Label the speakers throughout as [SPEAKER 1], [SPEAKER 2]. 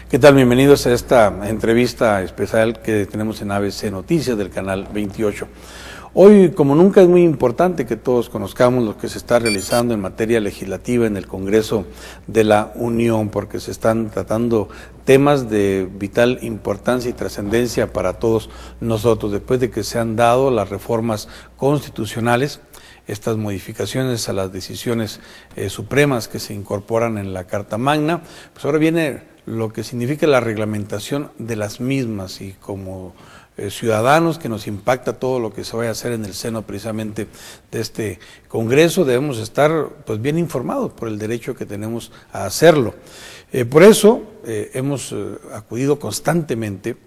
[SPEAKER 1] ¿Qué tal? Bienvenidos a esta entrevista especial que tenemos en ABC Noticias del canal 28. Hoy, como nunca, es muy importante que todos conozcamos lo que se está realizando en materia legislativa en el Congreso de la Unión, porque se están tratando temas de vital importancia y trascendencia para todos nosotros, después de que se han dado las reformas constitucionales, estas modificaciones a las decisiones supremas que se incorporan en la Carta Magna. Pues ahora viene lo que significa la reglamentación de las mismas, y como ciudadanos que nos impacta todo lo que se vaya a hacer en el seno precisamente de este Congreso, debemos estar pues bien informados por el derecho que tenemos a hacerlo. Por eso hemos acudido constantemente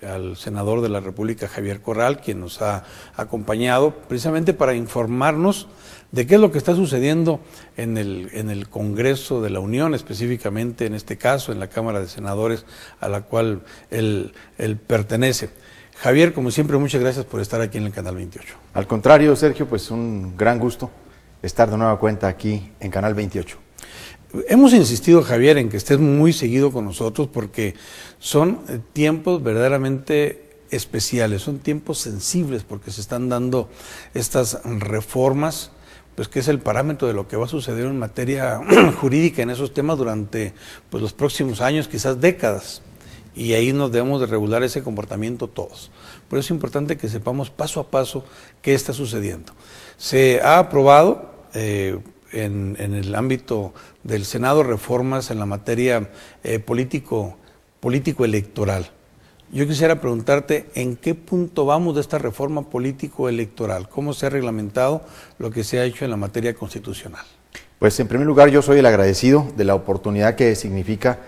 [SPEAKER 1] al senador de la República, Javier Corral, quien nos ha acompañado precisamente para informarnos de qué es lo que está sucediendo en el Congreso de la Unión, específicamente en este caso en la Cámara de Senadores a la cual él pertenece. Javier, como siempre, muchas gracias por estar aquí en el Canal 28.
[SPEAKER 2] Al contrario, Sergio, pues un gran gusto estar de nueva cuenta aquí en Canal 28.
[SPEAKER 1] Hemos insistido, Javier, en que estés muy seguido con nosotros porque son tiempos verdaderamente especiales, son tiempos sensibles porque se están dando estas reformas, pues que es el parámetro de lo que va a suceder en materia jurídica en esos temas durante pues, los próximos años, quizás décadas. Y ahí nos debemos de regular ese comportamiento todos. Por eso es importante que sepamos paso a paso qué está sucediendo. Se ha aprobado en el ámbito del Senado reformas en la materia político-electoral. Yo quisiera preguntarte en qué punto vamos de esta reforma político-electoral, cómo se ha reglamentado lo que se ha hecho en la materia constitucional.
[SPEAKER 2] Pues en primer lugar yo soy el agradecido de la oportunidad que significa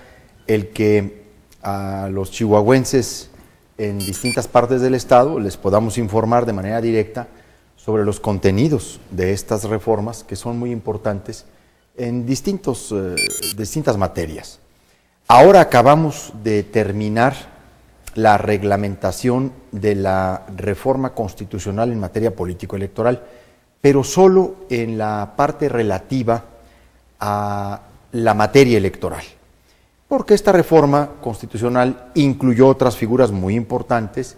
[SPEAKER 2] el que a los chihuahuenses en distintas partes del estado les podamos informar de manera directa sobre los contenidos de estas reformas que son muy importantes en distintas materias. Ahora acabamos de terminar la reglamentación de la reforma constitucional en materia político-electoral, pero solo en la parte relativa a la materia electoral, porque esta reforma constitucional incluyó otras figuras muy importantes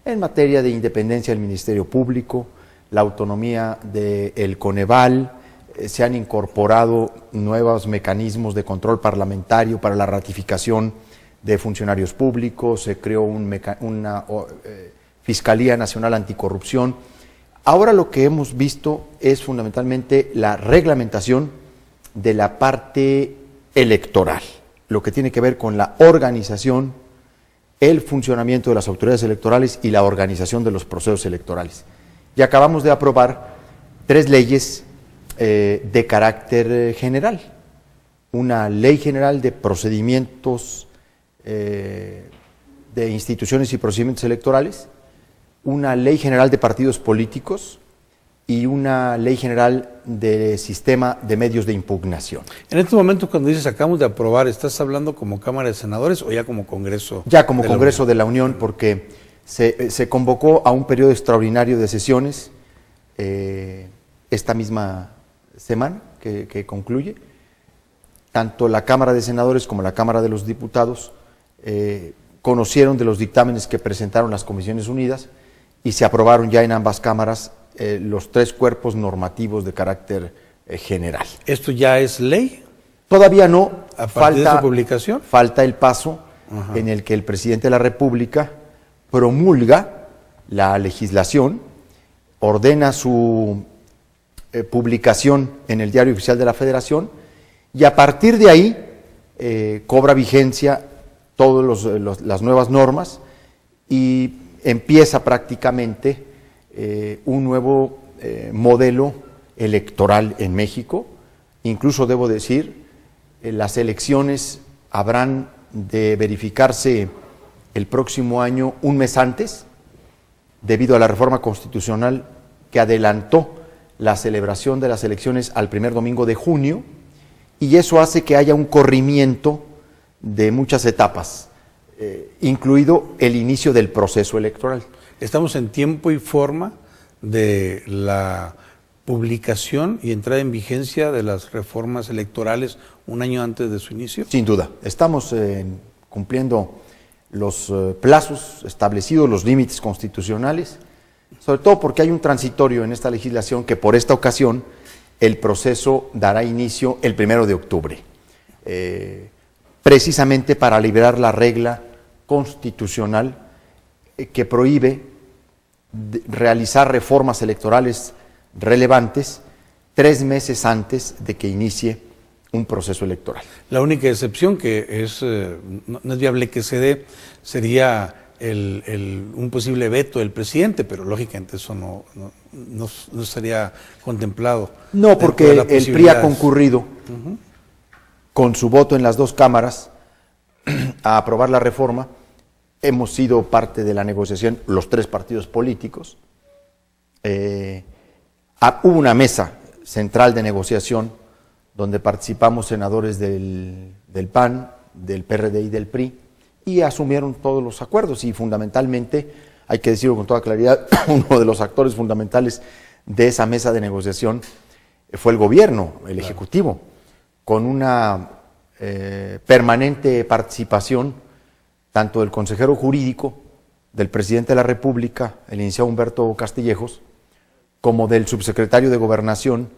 [SPEAKER 2] en materia de independencia del Ministerio Público, la autonomía del Coneval, se han incorporado nuevos mecanismos de control parlamentario para la ratificación de funcionarios públicos, se creó una Fiscalía Nacional Anticorrupción. Ahora lo que hemos visto es fundamentalmente la reglamentación de la parte electoral, lo que tiene que ver con la organización, el funcionamiento de las autoridades electorales y la organización de los procesos electorales. Y acabamos de aprobar 3 leyes de carácter general. Una ley general de procedimientos de instituciones y procedimientos electorales, una ley general de partidos políticos y una ley general de sistema de medios de impugnación.
[SPEAKER 1] En estos momentos, cuando dices acabamos de aprobar, ¿estás hablando como Cámara de Senadores o ya como Congreso?
[SPEAKER 2] Ya como Congreso de la Unión, porque se convocó a un periodo extraordinario de sesiones esta misma semana que concluye. Tanto la Cámara de Senadores como la Cámara de los Diputados conocieron de los dictámenes que presentaron las Comisiones Unidas y se aprobaron ya en ambas cámaras los 3 cuerpos normativos de carácter general.
[SPEAKER 1] ¿Esto ya es ley?
[SPEAKER 2] Todavía no.
[SPEAKER 1] ¿A partir de su publicación?
[SPEAKER 2] Falta el paso en el que el presidente de la República promulga la legislación, ordena su publicación en el Diario Oficial de la Federación y a partir de ahí cobra vigencia todas las nuevas normas y empieza prácticamente un nuevo modelo electoral en México. Incluso debo decir, las elecciones habrán de verificarse el próximo año un mes antes, debido a la reforma constitucional que adelantó la celebración de las elecciones al primer domingo de junio, y eso hace que haya un corrimiento de muchas etapas, incluido el inicio del proceso electoral.
[SPEAKER 1] Estamos en tiempo y forma de la publicación y entrada en vigencia de las reformas electorales un año antes de su inicio.
[SPEAKER 2] Sin duda, estamos cumpliendo los plazos establecidos, los límites constitucionales, sobre todo porque hay un transitorio en esta legislación que por esta ocasión el proceso dará inicio el 1 de octubre, precisamente para liberar la regla constitucional que prohíbe realizar reformas electorales relevantes 3 meses antes de que inicie un proceso electoral.
[SPEAKER 1] La única excepción que no es viable que se dé sería un posible veto del presidente, pero lógicamente eso no sería contemplado.
[SPEAKER 2] No, porque el PRI ha concurrido con su voto en las 2 cámaras a aprobar la reforma. Hemos sido parte de la negociación, los 3 partidos políticos. Hubo una mesa central de negociación donde participamos senadores del PAN, del PRD y del PRI, y asumieron todos los acuerdos, y fundamentalmente, hay que decirlo con toda claridad, uno de los actores fundamentales de esa mesa de negociación fue el gobierno, el Ejecutivo, con una permanente participación tanto del consejero jurídico, del presidente de la República, el licenciado Humberto Castillejos, como del subsecretario de Gobernación,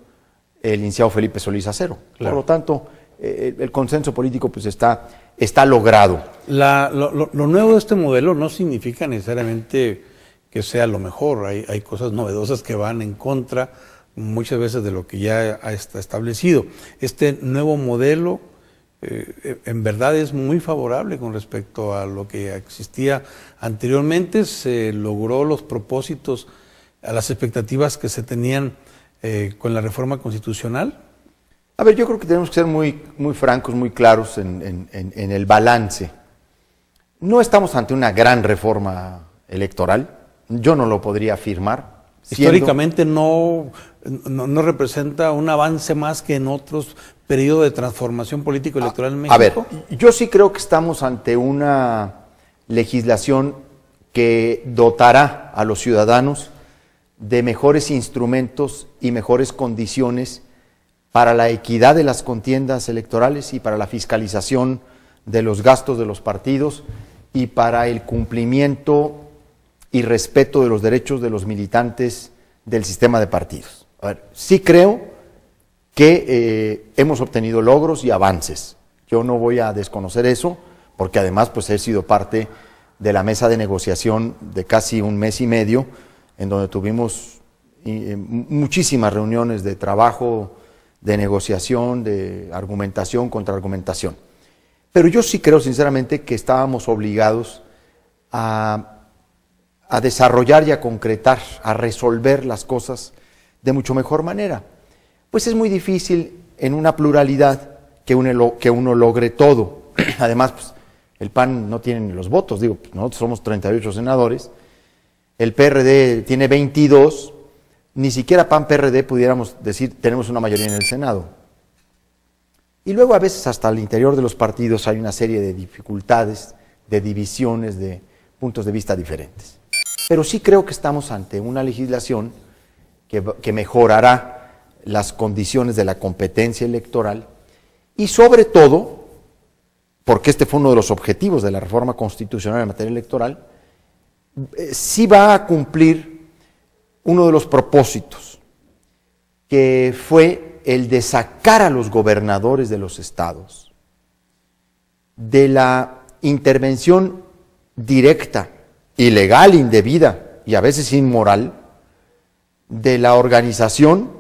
[SPEAKER 2] el licenciado Felipe Solís Acero. Claro. Por lo tanto, el consenso político pues está logrado.
[SPEAKER 1] Lo nuevo de este modelo no significa necesariamente que sea lo mejor. Hay cosas novedosas que van en contra muchas veces de lo que ya está establecido. Este nuevo modelo en verdad es muy favorable con respecto a lo que existía anteriormente. Se logró los propósitos, a las expectativas que se tenían con la reforma constitucional.
[SPEAKER 2] A ver, yo creo que tenemos que ser muy francos, muy claros en el balance. No estamos ante una gran reforma electoral, yo no lo podría afirmar.
[SPEAKER 1] Históricamente no representa un avance más que en otros periodos de transformación político-electoral en México.
[SPEAKER 2] A ver, yo sí creo que estamos ante una legislación que dotará a los ciudadanos de mejores instrumentos y mejores condiciones para la equidad de las contiendas electorales y para la fiscalización de los gastos de los partidos y para el cumplimiento y respeto de los derechos de los militantes del sistema de partidos. A ver, sí creo que hemos obtenido logros y avances. Yo no voy a desconocer eso, porque además pues he sido parte de la mesa de negociación de casi 1 mes y medio, en donde tuvimos muchísimas reuniones de trabajo, de negociación, de argumentación, contraargumentación. Pero yo sí creo sinceramente que estábamos obligados a desarrollar y a concretar, a resolver las cosas de mucho mejor manera. Pues es muy difícil en una pluralidad que uno logre todo. Además, pues, el PAN no tiene los votos, digo, nosotros somos 38 senadores, el PRD tiene 22, ni siquiera PAN-PRD pudiéramos decir tenemos una mayoría en el Senado. Y luego a veces hasta al interior de los partidos hay una serie de dificultades, de divisiones, de puntos de vista diferentes. Pero sí creo que estamos ante una legislación que mejorará las condiciones de la competencia electoral y sobre todo, porque este fue uno de los objetivos de la reforma constitucional en materia electoral, sí va a cumplir uno de los propósitos, que fue el de sacar a los gobernadores de los estados de la intervención directa, ilegal, indebida y a veces inmoral de la organización,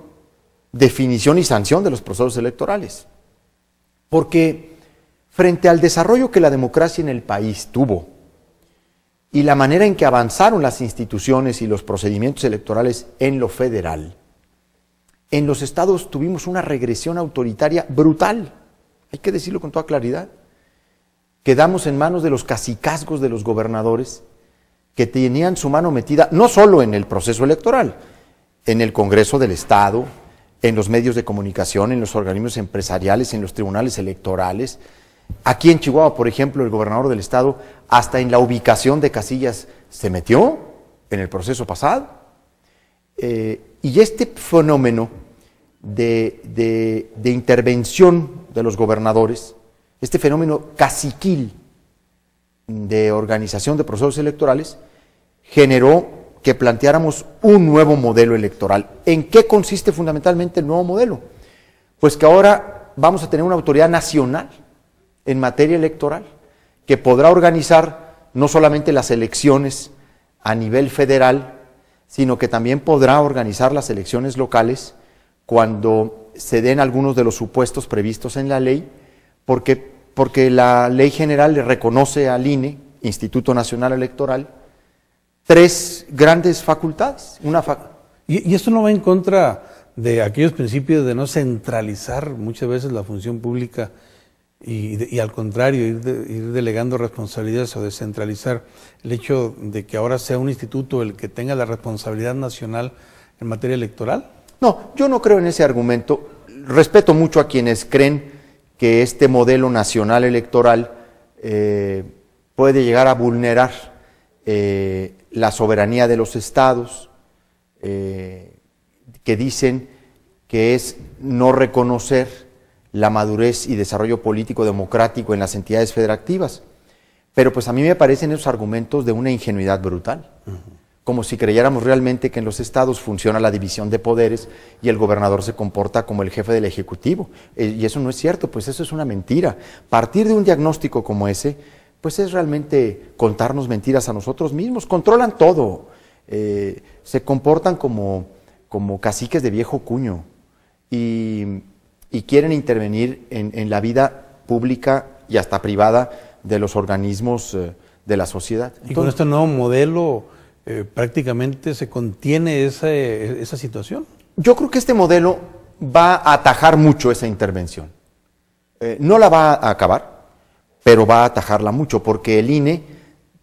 [SPEAKER 2] definición y sanción de los procesos electorales. Porque frente al desarrollo que la democracia en el país tuvo y la manera en que avanzaron las instituciones y los procedimientos electorales en lo federal, en los estados tuvimos una regresión autoritaria brutal, hay que decirlo con toda claridad. Quedamos en manos de los cacicazgos de los gobernadores que tenían su mano metida no solo en el proceso electoral, en el Congreso del Estado, en los medios de comunicación, en los organismos empresariales, en los tribunales electorales. Aquí en Chihuahua, por ejemplo, el gobernador del estado, hasta en la ubicación de casillas se metió en el proceso pasado. Y este fenómeno de intervención de los gobernadores, este fenómeno caciquil de organización de procesos electorales generó que planteáramos un nuevo modelo electoral. ¿En qué consiste fundamentalmente el nuevo modelo? Pues que ahora vamos a tener una autoridad nacional en materia electoral que podrá organizar no solamente las elecciones a nivel federal, sino que también podrá organizar las elecciones locales cuando se den algunos de los supuestos previstos en la ley, porque la ley general le reconoce al INE, Instituto Nacional Electoral, 3 grandes facultades.
[SPEAKER 1] ¿Y esto no va en contra de aquellos principios de no centralizar muchas veces la función pública y al contrario, ir delegando responsabilidades o descentralizar el hecho de que ahora sea un instituto el que tenga la responsabilidad nacional en materia electoral?
[SPEAKER 2] No, yo no creo en ese argumento. Respeto mucho a quienes creen que este modelo nacional electoral puede llegar a vulnerar la soberanía de los estados, que dicen que es no reconocer la madurez y desarrollo político democrático en las entidades federativas. Pero pues a mí me parecen esos argumentos de una ingenuidad brutal, como si creyéramos realmente que en los estados funciona la división de poderes y el gobernador se comporta como el jefe del ejecutivo, y eso no es cierto, pues eso es una mentira. Partir de un diagnóstico como ese, pues es realmente contarnos mentiras a nosotros mismos. Controlan todo, se comportan como caciques de viejo cuño y quieren intervenir en la vida pública y hasta privada de los organismos de la sociedad.
[SPEAKER 1] Y con este nuevo modelo prácticamente se contiene esa situación.
[SPEAKER 2] Yo creo que este modelo va a atajar mucho esa intervención. No la va a acabar, pero va a atajarla mucho, porque el INE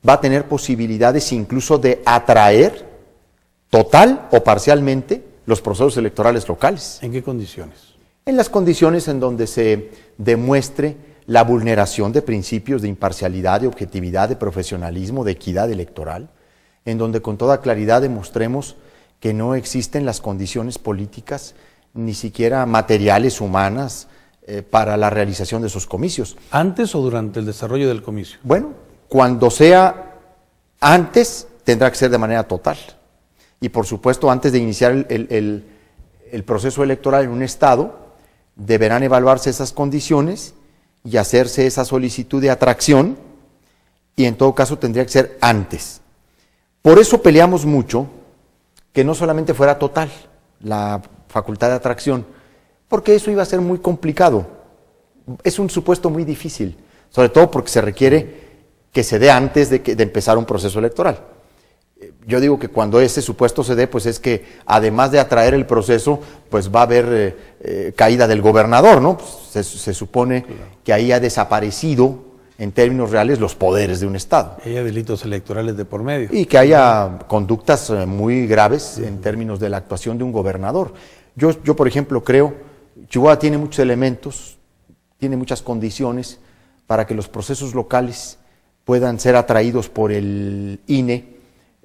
[SPEAKER 2] va a tener posibilidades incluso de atraer total o parcialmente los procesos electorales locales.
[SPEAKER 1] ¿En qué condiciones?
[SPEAKER 2] En las condiciones en donde se demuestre la vulneración de principios de imparcialidad, de objetividad, de profesionalismo, de equidad electoral, en donde con toda claridad demostremos que no existen las condiciones políticas, ni siquiera materiales, humanas, para la realización de esos comicios.
[SPEAKER 1] ¿Antes o durante el desarrollo del comicio?
[SPEAKER 2] Bueno, cuando sea antes, tendrá que ser de manera total. Y por supuesto, antes de iniciar el proceso electoral en un estado, deberán evaluarse esas condiciones y hacerse esa solicitud de atracción, y en todo caso tendría que ser antes. Por eso peleamos mucho que no solamente fuera total la facultad de atracción, porque eso iba a ser muy complicado. Es un supuesto muy difícil, sobre todo porque se requiere que se dé antes de empezar un proceso electoral. Yo digo que cuando ese supuesto se dé, pues es que además de atraer el proceso, pues va a haber caída del gobernador, ¿no? Pues se supone que ahí ha desaparecido en términos reales los poderes de un estado.
[SPEAKER 1] Que haya delitos electorales de por medio.
[SPEAKER 2] Y que haya conductas muy graves en términos de la actuación de un gobernador. Yo por ejemplo, creo, Chihuahua tiene muchos elementos, tiene muchas condiciones para que los procesos locales puedan ser atraídos por el INE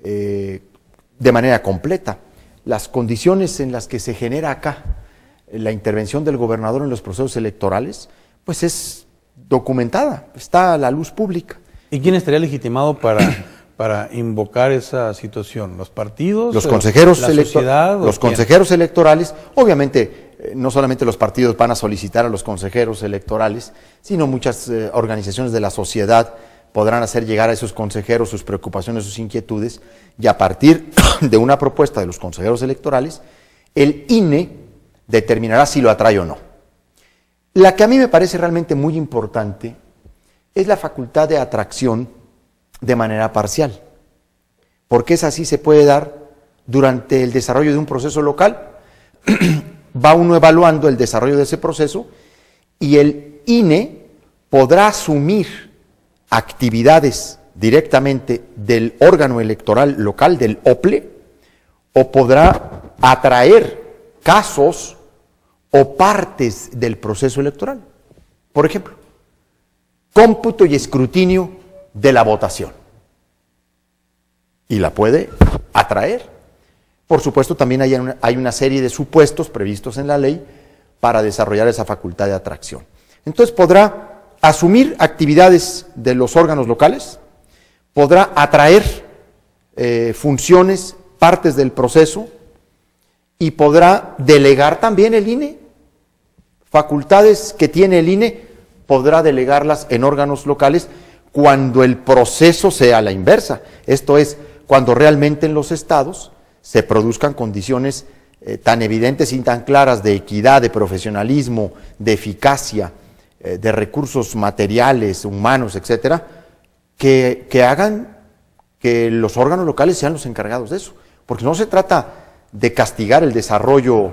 [SPEAKER 2] de manera completa. Las condiciones en las que se genera acá la intervención del gobernador en los procesos electorales, pues es documentada, está a la luz pública.
[SPEAKER 1] ¿Y quién estaría legitimado para invocar esa situación? ¿Los partidos?
[SPEAKER 2] Los consejeros,
[SPEAKER 1] ¿la sociedad?
[SPEAKER 2] los consejeros electorales, obviamente no solamente los partidos van a solicitar a los consejeros electorales, sino muchas organizaciones de la sociedad podrán hacer llegar a esos consejeros sus preocupaciones, sus inquietudes, y a partir de una propuesta de los consejeros electorales, el INE determinará si lo atrae o no. La que a mí me parece realmente muy importante es la facultad de atracción de manera parcial, porque esa sí se puede dar durante el desarrollo de un proceso local. Va uno evaluando el desarrollo de ese proceso y el INE podrá asumir actividades directamente del órgano electoral local, del OPLE, o podrá atraer casos o partes del proceso electoral. Por ejemplo, cómputo y escrutinio de la votación. Y la puede atraer. Por supuesto, también hay una serie de supuestos previstos en la ley para desarrollar esa facultad de atracción. Entonces podrá asumir actividades de los órganos locales, podrá atraer funciones, partes del proceso, y podrá delegar también el INE. Facultades que tiene el INE podrá delegarlas en órganos locales cuando el proceso sea la inversa. Esto es, cuando realmente en los estados se produzcan condiciones tan evidentes y tan claras de equidad, de profesionalismo, de eficacia, de recursos materiales, humanos, etcétera, que hagan que los órganos locales sean los encargados de eso. Porque no se trata de castigar el desarrollo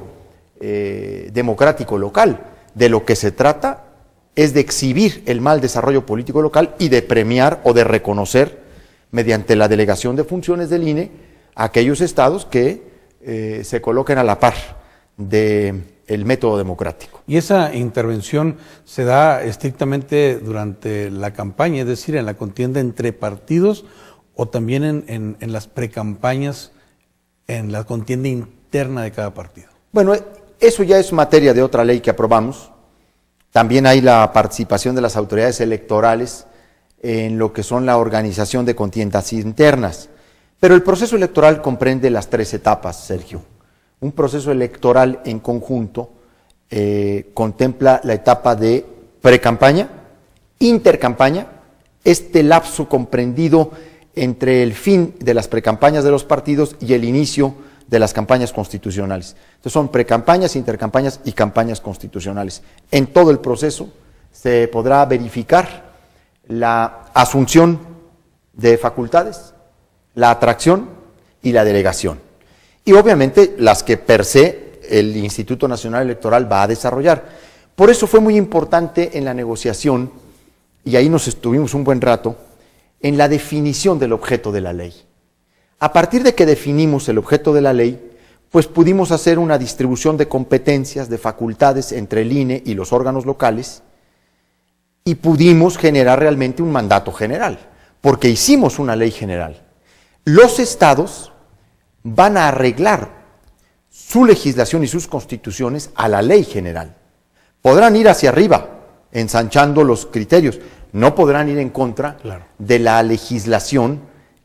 [SPEAKER 2] democrático local. De lo que se trata es de exhibir el mal desarrollo político local y de premiar o de reconocer, mediante la delegación de funciones del INE, a aquellos estados que se coloquen a la par del método democrático.
[SPEAKER 1] ¿Y esa intervención se da estrictamente durante la campaña, es decir, en la contienda entre partidos, o también en las precampañas, en la contienda interna de cada partido?
[SPEAKER 2] Bueno, eso ya es materia de otra ley que aprobamos. También hay la participación de las autoridades electorales en lo que son la organización de contiendas internas. Pero el proceso electoral comprende las 3 etapas, Sergio. Un proceso electoral en conjunto contempla la etapa de precampaña, intercampaña, este lapso comprendido entre el fin de las precampañas de los partidos y el inicio de las campañas constitucionales. Entonces son precampañas, intercampañas y campañas constitucionales. En todo el proceso se podrá verificar la asunción de facultades, la atracción y la delegación. Y obviamente las que per se el Instituto Nacional Electoral va a desarrollar. Por eso fue muy importante en la negociación, y ahí nos estuvimos un buen rato, en la definición del objeto de la ley. A partir de que definimos el objeto de la ley, pues pudimos hacer una distribución de competencias, de facultades entre el INE y los órganos locales, y pudimos generar realmente un mandato general, porque hicimos una ley general. Los estados van a arreglar su legislación y sus constituciones a la ley general. Podrán ir hacia arriba, ensanchando los criterios, no podrán ir en contra de la legislación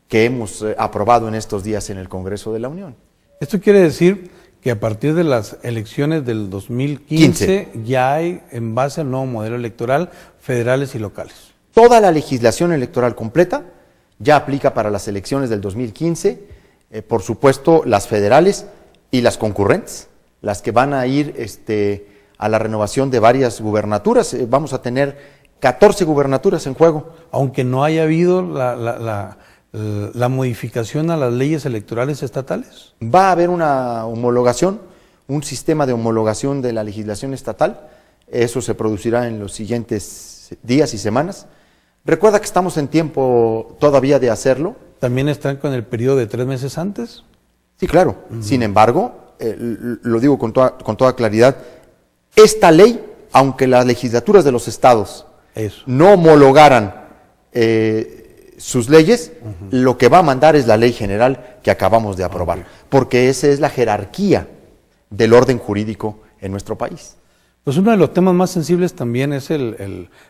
[SPEAKER 2] que hemos aprobado en estos días en el Congreso de la Unión.
[SPEAKER 1] Esto quiere decir que a partir de las elecciones del 2015 ya hay, en base al nuevo modelo electoral, federales y locales.
[SPEAKER 2] Toda la legislación electoral completa ya aplica para las elecciones del 2015, por supuesto las federales y las concurrentes, las que van a ir a la renovación de varias gubernaturas. Vamos a tener 14 gubernaturas en juego.
[SPEAKER 1] Aunque no haya habido la modificación a las leyes electorales estatales.
[SPEAKER 2] Va a haber una homologación, un sistema de homologación de la legislación estatal. Eso se producirá en los siguientes días y semanas. Recuerda que estamos en tiempo todavía de hacerlo.
[SPEAKER 1] ¿También están con el periodo de 3 meses antes?
[SPEAKER 2] Sí, claro. Sin embargo, lo digo con toda claridad, esta ley, aunque las legislaturas de los estados no homologaran sus leyes, lo que va a mandar es la ley general que acabamos de aprobar, porque esa es la jerarquía del orden jurídico en nuestro país.
[SPEAKER 1] Pues uno de los temas más sensibles también es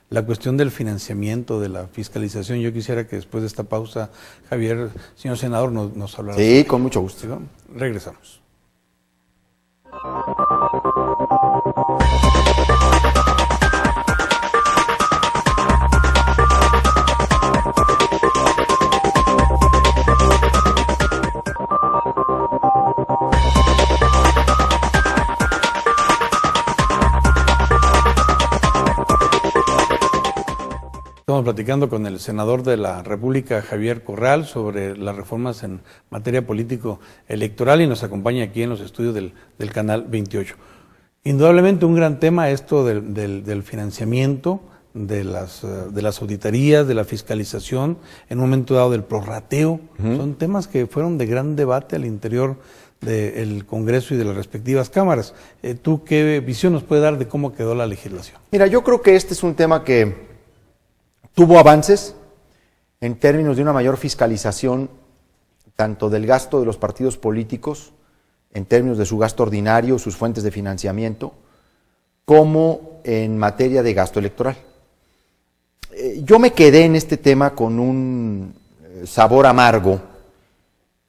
[SPEAKER 1] la cuestión del financiamiento, de la fiscalización. Yo quisiera que después de esta pausa, Javier, señor senador, nos hablara.
[SPEAKER 2] Sí, con mucho gusto.
[SPEAKER 1] ¿Sí? Regresamos. Estamos platicando con el senador de la República, Javier Corral, sobre las reformas en materia político-electoral, y nos acompaña aquí en los estudios del Canal 28. Indudablemente un gran tema esto del financiamiento, de las auditorías, de la fiscalización, en un momento dado del prorrateo. Son temas que fueron de gran debate al interior del Congreso y de las respectivas cámaras. ¿Tú qué visión nos puede dar de cómo quedó la legislación?
[SPEAKER 2] Mira, yo creo que este es un tema que tuvo avances en términos de una mayor fiscalización tanto del gasto de los partidos políticos, en términos de su gasto ordinario, sus fuentes de financiamiento, como en materia de gasto electoral. Yo me quedé en este tema con un sabor amargo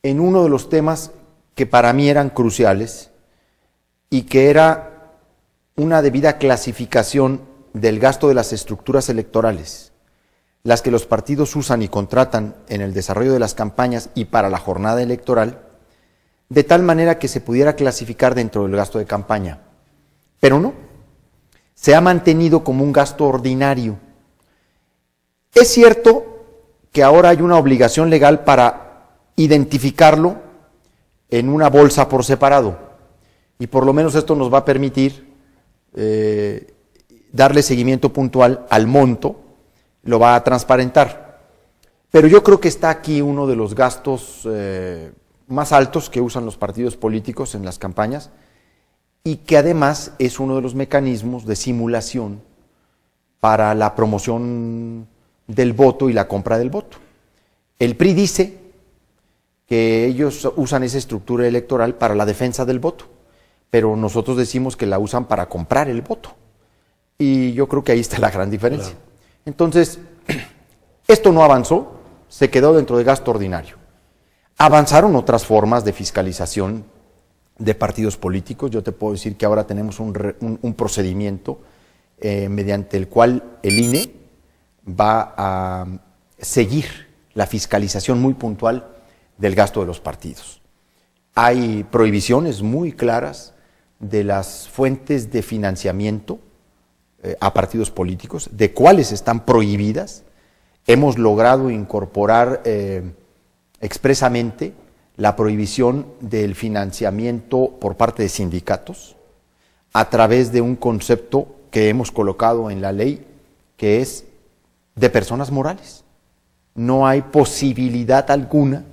[SPEAKER 2] en uno de los temas que para mí eran cruciales y que era una debida clasificación del gasto de las estructuras electorales, las que los partidos usan y contratan en el desarrollo de las campañas y para la jornada electoral, de tal manera que se pudiera clasificar dentro del gasto de campaña. Pero no, se ha mantenido como un gasto ordinario. Es cierto que ahora hay una obligación legal para identificarlo en una bolsa por separado, y por lo menos esto nos va a permitir darle seguimiento puntual al monto, lo va a transparentar. Pero yo creo que está aquí uno de los gastos más altos que usan los partidos políticos en las campañas y que además es uno de los mecanismos de simulación para la promoción del voto y la compra del voto. El PRI dice que ellos usan esa estructura electoral para la defensa del voto, pero nosotros decimos que la usan para comprar el voto. Y yo creo que ahí está la gran diferencia. Claro. Entonces, esto no avanzó, se quedó dentro de gasto ordinario. Avanzaron otras formas de fiscalización de partidos políticos. Yo te puedo decir que ahora tenemos un procedimiento mediante el cual el INE va a seguir la fiscalización muy puntual del gasto de los partidos. Hay prohibiciones muy claras de las fuentes de financiamiento a partidos políticos, de cuáles están prohibidas. Hemos logrado incorporar expresamente la prohibición del financiamiento por parte de sindicatos a través de un concepto que hemos colocado en la ley, que es de personas morales. No hay posibilidad alguna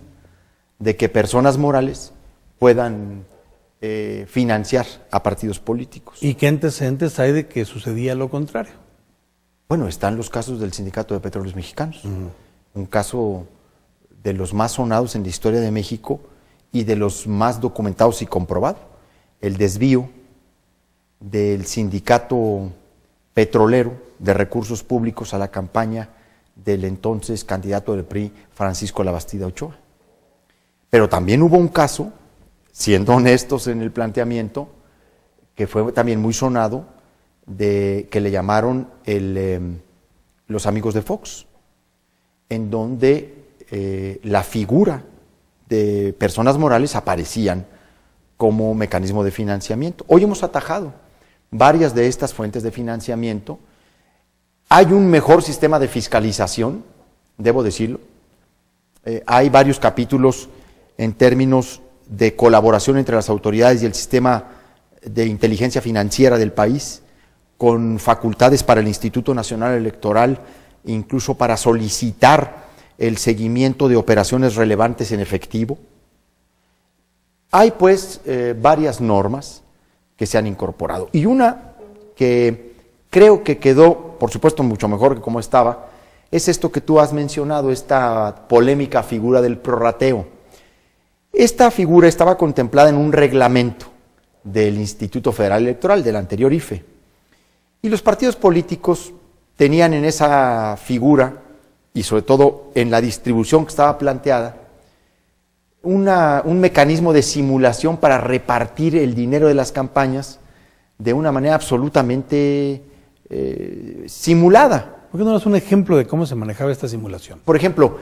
[SPEAKER 2] de que personas morales puedan financiar a partidos políticos.
[SPEAKER 1] ¿Y qué antecedentes hay de que sucedía lo contrario?
[SPEAKER 2] Bueno, están los casos del Sindicato de Petróleos Mexicanos, un caso de los más sonados en la historia de México y de los más documentados y comprobados. El desvío del sindicato petrolero de recursos públicos a la campaña del entonces candidato del PRI, Francisco Labastida Ochoa. Pero también hubo un caso, siendo honestos en el planteamiento, que fue también muy sonado, que le llamaron los amigos de Fox, en donde la figura de personas morales aparecían como mecanismo de financiamiento. Hoy hemos atajado varias de estas fuentes de financiamiento. Hay un mejor sistema de fiscalización, debo decirlo. Hay varios capítulos en términos de colaboración entre las autoridades y el sistema de inteligencia financiera del país, con facultades para el Instituto Nacional Electoral, incluso para solicitar el seguimiento de operaciones relevantes en efectivo. Hay pues varias normas que se han incorporado y una que creo que quedó, por supuesto, mucho mejor que como estaba, es esto que tú has mencionado, esta polémica figura del prorrateo. Esta figura estaba contemplada en un reglamento del Instituto Federal Electoral, del anterior IFE, y los partidos políticos tenían en esa figura, y sobre todo en la distribución que estaba planteada, un mecanismo de simulación para repartir el dinero de las campañas de una manera absolutamente simulada.
[SPEAKER 1] ¿Por qué no das un ejemplo de cómo se manejaba esta simulación?
[SPEAKER 2] Por ejemplo,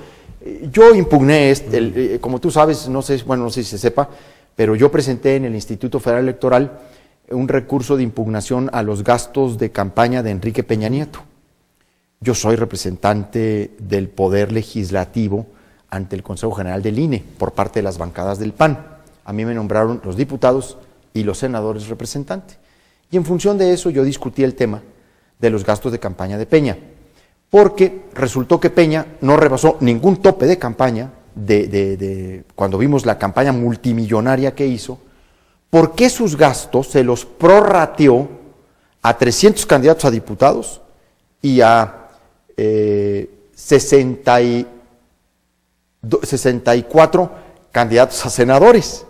[SPEAKER 2] yo impugné, como tú sabes, no sé si se sepa, pero yo presenté en el Instituto Federal Electoral un recurso de impugnación a los gastos de campaña de Enrique Peña Nieto. Yo soy representante del Poder Legislativo ante el Consejo General del INE por parte de las bancadas del PAN. A mí me nombraron los diputados y los senadores representantes. Y en función de eso yo discutí el tema de los gastos de campaña de Peña, porque resultó que Peña no rebasó ningún tope de campaña cuando vimos la campaña multimillonaria que hizo, porque sus gastos se los prorrateó a 300 candidatos a diputados y a 64 candidatos a senadores.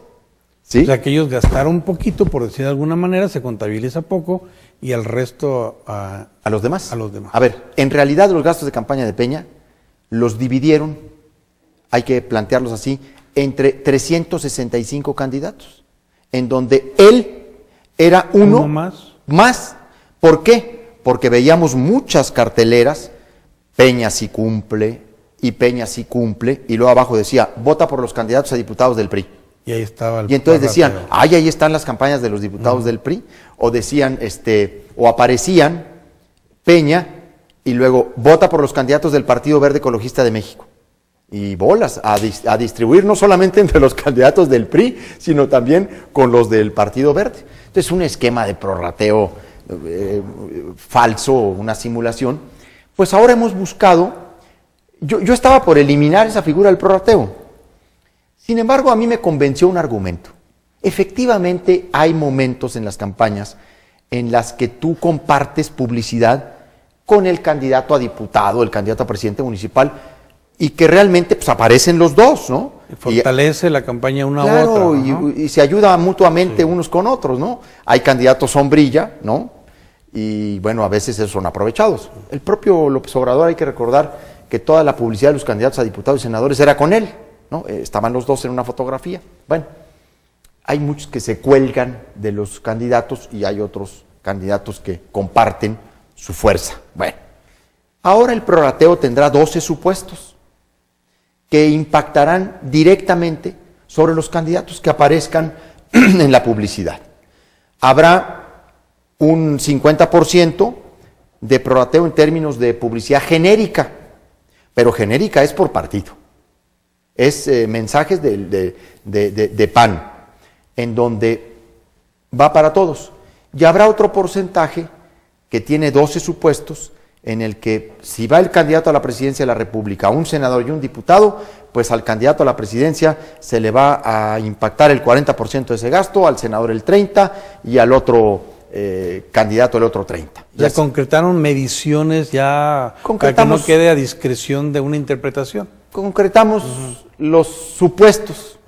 [SPEAKER 2] ¿Sí?
[SPEAKER 1] O sea, que ellos gastaron un poquito, por decir de alguna manera, se contabiliza poco, y al resto
[SPEAKER 2] a los demás.
[SPEAKER 1] A los demás.
[SPEAKER 2] A ver, en realidad los gastos de campaña de Peña los dividieron hay que plantearlos así, entre 365 candidatos, en donde él era uno más. ¿Por qué? Porque veíamos muchas carteleras, Peña sí cumple, y Peña sí cumple, y luego abajo decía, vota por los candidatos a diputados del PRI.
[SPEAKER 1] Y ahí estaba el
[SPEAKER 2] Y entonces decían, ay, ahí están las campañas de los diputados del PRI, o decían, o aparecían Peña, y luego vota por los candidatos del Partido Verde Ecologista de México. Y bolas, a distribuir no solamente entre los candidatos del PRI, sino también con los del Partido Verde. Entonces, un esquema de prorrateo falso, una simulación. Pues ahora hemos buscado, yo estaba por eliminar esa figura del prorrateo. Sin embargo, a mí me convenció un argumento. Efectivamente, hay momentos en las campañas en las que tú compartes publicidad con el candidato a diputado, el candidato a presidente municipal, y que realmente pues aparecen los dos, ¿no?
[SPEAKER 1] Y fortalece la campaña una
[SPEAKER 2] claro,
[SPEAKER 1] u otra. ¿no?
[SPEAKER 2] y se ayuda mutuamente unos con otros, ¿no? Hay candidatos sombrilla, ¿no? Y bueno, a veces esos son aprovechados. El propio López Obrador, hay que recordar que toda la publicidad de los candidatos a diputados y senadores era con él, ¿no? Estaban los dos en una fotografía. Bueno, hay muchos que se cuelgan de los candidatos y hay otros candidatos que comparten su fuerza. Bueno, ahora el prorrateo tendrá 12 supuestos que impactarán directamente sobre los candidatos que aparezcan en la publicidad. Habrá un 50% de prorrateo en términos de publicidad genérica, pero genérica es por partido. Es mensajes de PAN, en donde va para todos. Y habrá otro porcentaje que tiene 12 supuestos, en el que si va el candidato a la presidencia de la República, un senador y un diputado, pues al candidato a la presidencia se le va a impactar el 40% de ese gasto, al senador el 30% y al otro candidato el otro 30%.
[SPEAKER 1] Ya concretaron mediciones ya para que no quede a discreción de una interpretación.
[SPEAKER 2] Concretamos los supuestos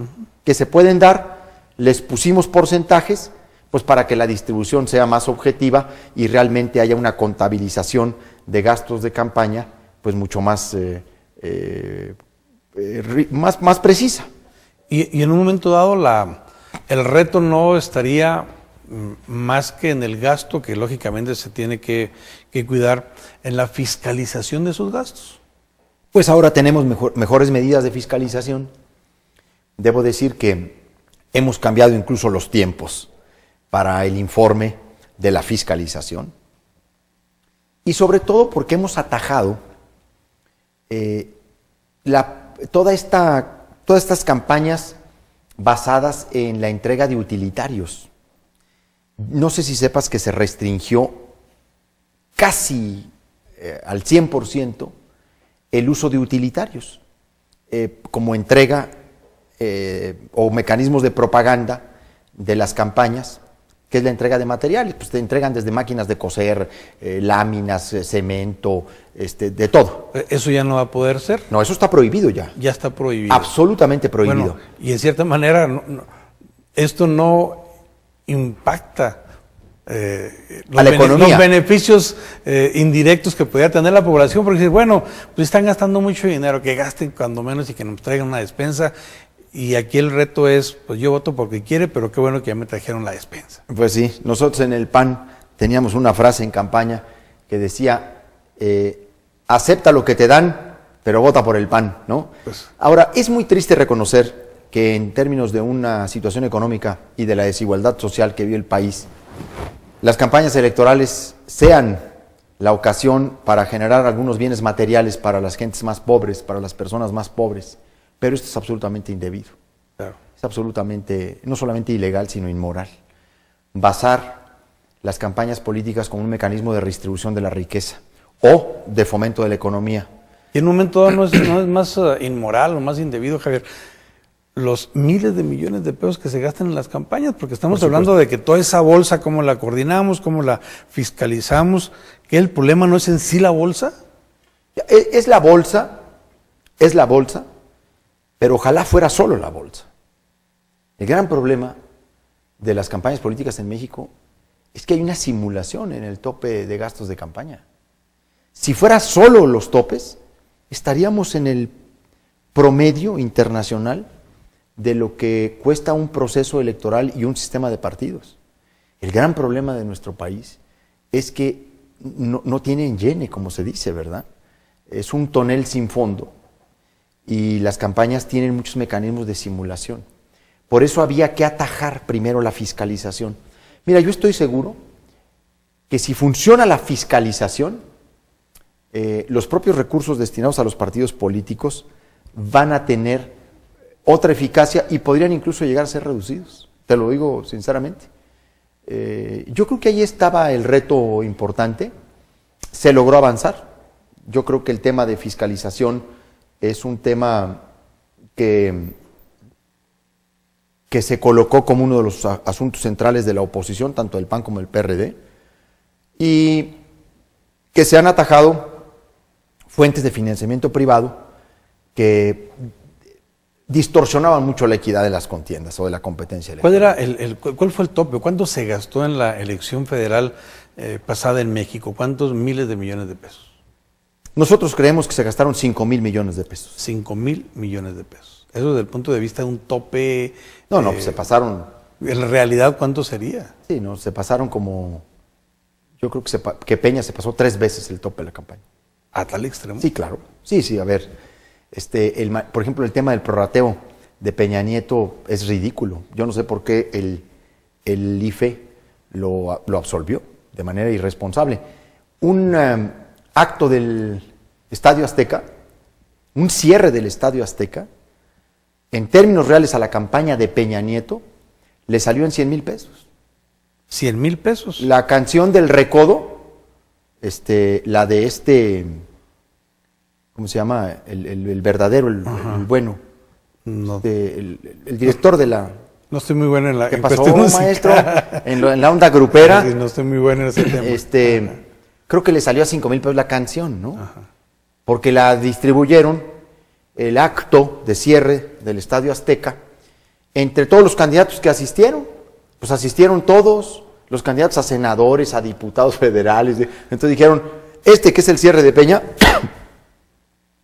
[SPEAKER 2] que se pueden dar, les pusimos porcentajes, pues para que la distribución sea más objetiva y realmente haya una contabilización de gastos de campaña, pues mucho más, más precisa.
[SPEAKER 1] Y en un momento dado el reto no estaría más que en el gasto, que lógicamente se tiene que cuidar, en la fiscalización de esos gastos.
[SPEAKER 2] Pues ahora tenemos mejores medidas de fiscalización. Debo decir que hemos cambiado incluso los tiempos para el informe de la fiscalización. Y sobre todo porque hemos atajado todas estas campañas basadas en la entrega de utilitarios. No sé si sepas que se restringió casi al 100% el uso de utilitarios como entrega o mecanismos de propaganda de las campañas, que es la entrega de materiales. Pues te entregan desde máquinas de coser, láminas, cemento, de todo.
[SPEAKER 1] ¿Eso ya no va a poder ser?
[SPEAKER 2] No, eso está prohibido ya.
[SPEAKER 1] Ya está prohibido.
[SPEAKER 2] Absolutamente prohibido.
[SPEAKER 1] Bueno, y en cierta manera esto no impacta
[SPEAKER 2] a la economía.
[SPEAKER 1] Los beneficios indirectos que pudiera tener la población, porque bueno, pues están gastando mucho dinero, que gasten cuando menos y que nos traigan una despensa. Y aquí el reto es, pues yo voto porque quiere, pero qué bueno que ya me trajeron la despensa.
[SPEAKER 2] Pues sí, nosotros en el PAN teníamos una frase en campaña que decía, acepta lo que te dan, pero vota por el PAN, ¿no? Pues. Ahora, es muy triste reconocer que en términos de una situación económica y de la desigualdad social que vive el país, las campañas electorales sean la ocasión para generar algunos bienes materiales para las gentes más pobres, para las personas más pobres. Pero esto es absolutamente indebido.
[SPEAKER 1] Claro.
[SPEAKER 2] Es absolutamente, no solamente ilegal, sino inmoral. Basar las campañas políticas como un mecanismo de redistribución de la riqueza o de fomento de la economía.
[SPEAKER 1] Y en un momento dado no es más inmoral o más indebido, Javier, los miles de millones de pesos que se gastan en las campañas, porque estamos hablando de que toda esa bolsa, cómo la coordinamos, cómo la fiscalizamos, que el problema no es en sí la bolsa.
[SPEAKER 2] Es la bolsa, pero ojalá fuera solo la bolsa. El gran problema de las campañas políticas en México es que hay una simulación en el tope de gastos de campaña. Si fuera solo los topes, estaríamos en el promedio internacional de lo que cuesta un proceso electoral y un sistema de partidos. El gran problema de nuestro país es que no tienen llene, como se dice, ¿verdad? Es un tonel sin fondo y las campañas tienen muchos mecanismos de simulación. Por eso había que atajar primero la fiscalización. Mira, yo estoy seguro que si funciona la fiscalización, los propios recursos destinados a los partidos políticos van a tener otra eficacia y podrían incluso llegar a ser reducidos. Te lo digo sinceramente. Yo creo que ahí estaba el reto importante. Se logró avanzar. Yo creo que el tema de fiscalización es un tema que se colocó como uno de los asuntos centrales de la oposición, tanto del PAN como del PRD, y que se han atajado fuentes de financiamiento privado que distorsionaban mucho la equidad de las contiendas o de la competencia electoral.
[SPEAKER 1] ¿Cuál fue el tope? ¿Cuánto se gastó en la elección federal pasada en México? ¿Cuántos miles de millones de pesos?
[SPEAKER 2] Nosotros creemos que se gastaron 5,000 millones de pesos.
[SPEAKER 1] 5,000 millones de pesos. Eso desde el punto de vista de un tope...
[SPEAKER 2] No, pues se pasaron...
[SPEAKER 1] ¿En realidad cuánto sería?
[SPEAKER 2] Sí, no, se pasaron como... Yo creo que Peña se pasó 3 veces el tope de la campaña.
[SPEAKER 1] ¿A tal extremo?
[SPEAKER 2] Sí, claro. Sí, a ver. Por ejemplo, el tema del prorrateo de Peña Nieto es ridículo. Yo no sé por qué el IFE lo absolvió de manera irresponsable. Un acto del Estadio Azteca, un cierre del Estadio Azteca, en términos reales a la campaña de Peña Nieto, le salió en 100,000 pesos.
[SPEAKER 1] ¿100,000 pesos?
[SPEAKER 2] La canción del Recodo, la de ¿cómo se llama? El verdadero, el bueno.
[SPEAKER 1] No.
[SPEAKER 2] El director de la...
[SPEAKER 1] No estoy muy bueno en la...
[SPEAKER 2] ¿Qué pasó, maestro? En la onda grupera.
[SPEAKER 1] Sí, no estoy muy bueno en ese tema.
[SPEAKER 2] Creo que le salió a 5,000 pesos la canción, ¿no?
[SPEAKER 1] Ajá.
[SPEAKER 2] Porque la distribuyeron, el acto de cierre del Estadio Azteca, entre todos los candidatos que asistieron. Pues asistieron todos, los candidatos a senadores, a diputados federales. Entonces dijeron, que es el cierre de Peña,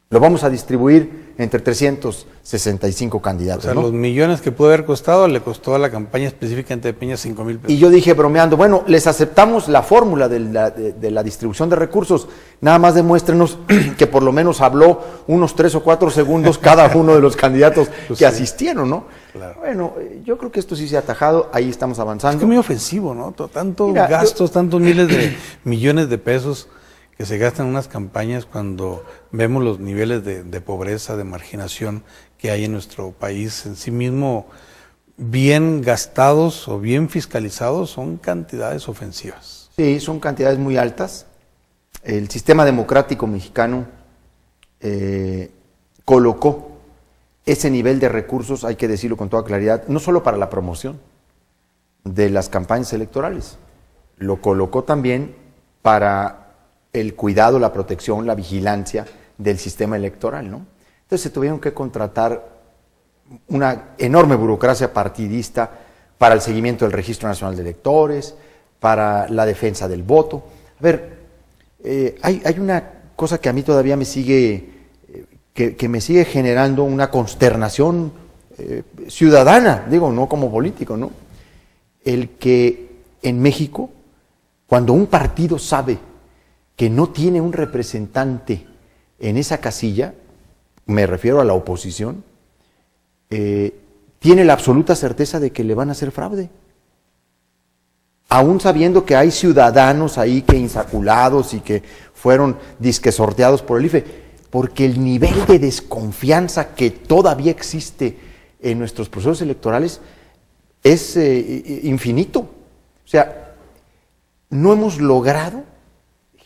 [SPEAKER 2] lo vamos a distribuir entre 365 candidatos.
[SPEAKER 1] O sea,
[SPEAKER 2] ¿no?
[SPEAKER 1] los millones que pudo haber costado, le costó a la campaña específicamente de Peña 5,000 pesos.
[SPEAKER 2] Y yo dije, bromeando, bueno, les aceptamos la fórmula de la distribución de recursos, nada más demuéstrenos que por lo menos habló unos 3 o 4 segundos cada uno de los candidatos
[SPEAKER 1] Pues
[SPEAKER 2] que
[SPEAKER 1] sí.
[SPEAKER 2] asistieron, ¿no?
[SPEAKER 1] Claro.
[SPEAKER 2] Bueno, yo creo que esto sí se ha atajado, ahí estamos avanzando.
[SPEAKER 1] Es que es muy ofensivo, ¿no? Tantos
[SPEAKER 2] Mira,
[SPEAKER 1] gastos, tantos miles de millones de pesos que se gastan en unas campañas cuando vemos los niveles de pobreza, de marginación que hay en nuestro país. En sí mismo, bien gastados o bien fiscalizados, son cantidades ofensivas.
[SPEAKER 2] Sí, son cantidades muy altas. El sistema democrático mexicano colocó ese nivel de recursos, hay que decirlo con toda claridad, no solo para la promoción de las campañas electorales, lo colocó también para el cuidado, la protección, la vigilancia del sistema electoral, ¿no? Entonces se tuvieron que contratar una enorme burocracia partidista para el seguimiento del Registro Nacional de Electores, para la defensa del voto. A ver, hay una cosa que a mí todavía me sigue, que me sigue generando una consternación ciudadana, digo, no como político, ¿no? El que en México, cuando un partido sabe que no tiene un representante en esa casilla, me refiero a la oposición, tiene la absoluta certeza de que le van a hacer fraude. Aún sabiendo que hay ciudadanos ahí que insaculados y que fueron disque sorteados por el IFE, porque el nivel de desconfianza que todavía existe en nuestros procesos electorales es infinito. O sea, no hemos logrado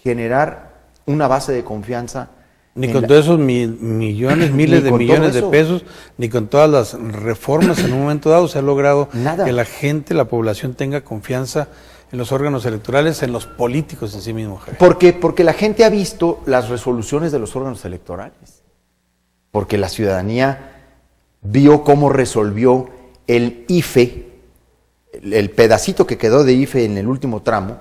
[SPEAKER 2] generar una base de confianza.
[SPEAKER 1] Ni con todos esos millones, miles de millones de pesos, ni con todas las reformas en un momento dado se ha logrado que la gente, la población tenga confianza en los órganos electorales, en los políticos en sí mismos.
[SPEAKER 2] Porque la gente ha visto las resoluciones de los órganos electorales. Porque la ciudadanía vio cómo resolvió el IFE, el pedacito que quedó de IFE en el último tramo,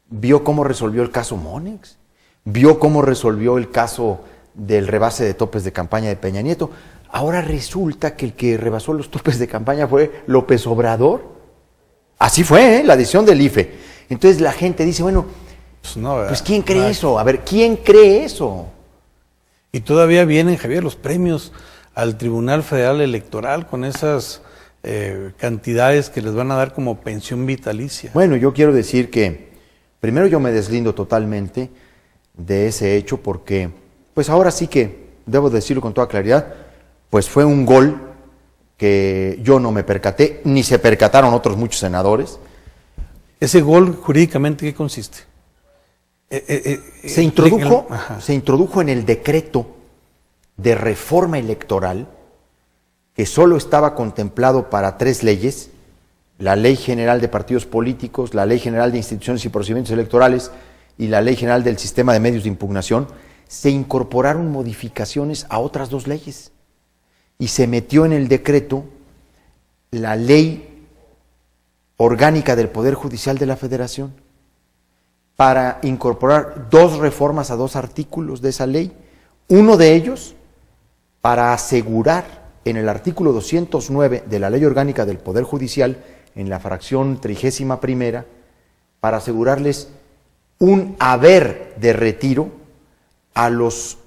[SPEAKER 2] vio cómo resolvió el caso Monex, vio cómo resolvió el caso del rebase de topes de campaña de Peña Nieto. Ahora resulta que el que rebasó los topes de campaña fue López Obrador. Así fue, la decisión del IFE. Entonces la gente dice, bueno,
[SPEAKER 1] Pues no,
[SPEAKER 2] pues ¿quién cree eso? A ver, ¿quién cree eso?
[SPEAKER 1] Y todavía vienen, Javier, los premios al Tribunal Federal Electoral con esas cantidades que les van a dar como pensión vitalicia.
[SPEAKER 2] Bueno, yo quiero decir que primero yo me deslindo totalmente de ese hecho porque, pues ahora sí que, debo decirlo con toda claridad, pues fue un gol que yo no me percaté, ni se percataron otros muchos senadores.
[SPEAKER 1] ¿Ese gol jurídicamente qué consiste?
[SPEAKER 2] Se introdujo en el decreto de reforma electoral que solo estaba contemplado para 3 leyes, la Ley General de Partidos Políticos, la Ley General de Instituciones y Procedimientos Electorales y la Ley General del Sistema de Medios de Impugnación. Se incorporaron modificaciones a otras 2 leyes y se metió en el decreto la Ley Orgánica del Poder Judicial de la Federación para incorporar 2 reformas a 2 artículos de esa ley, uno de ellos para asegurar en el artículo 209 de la Ley Orgánica del Poder Judicial, en la fracción 31ª, para asegurarles un haber de retiro a los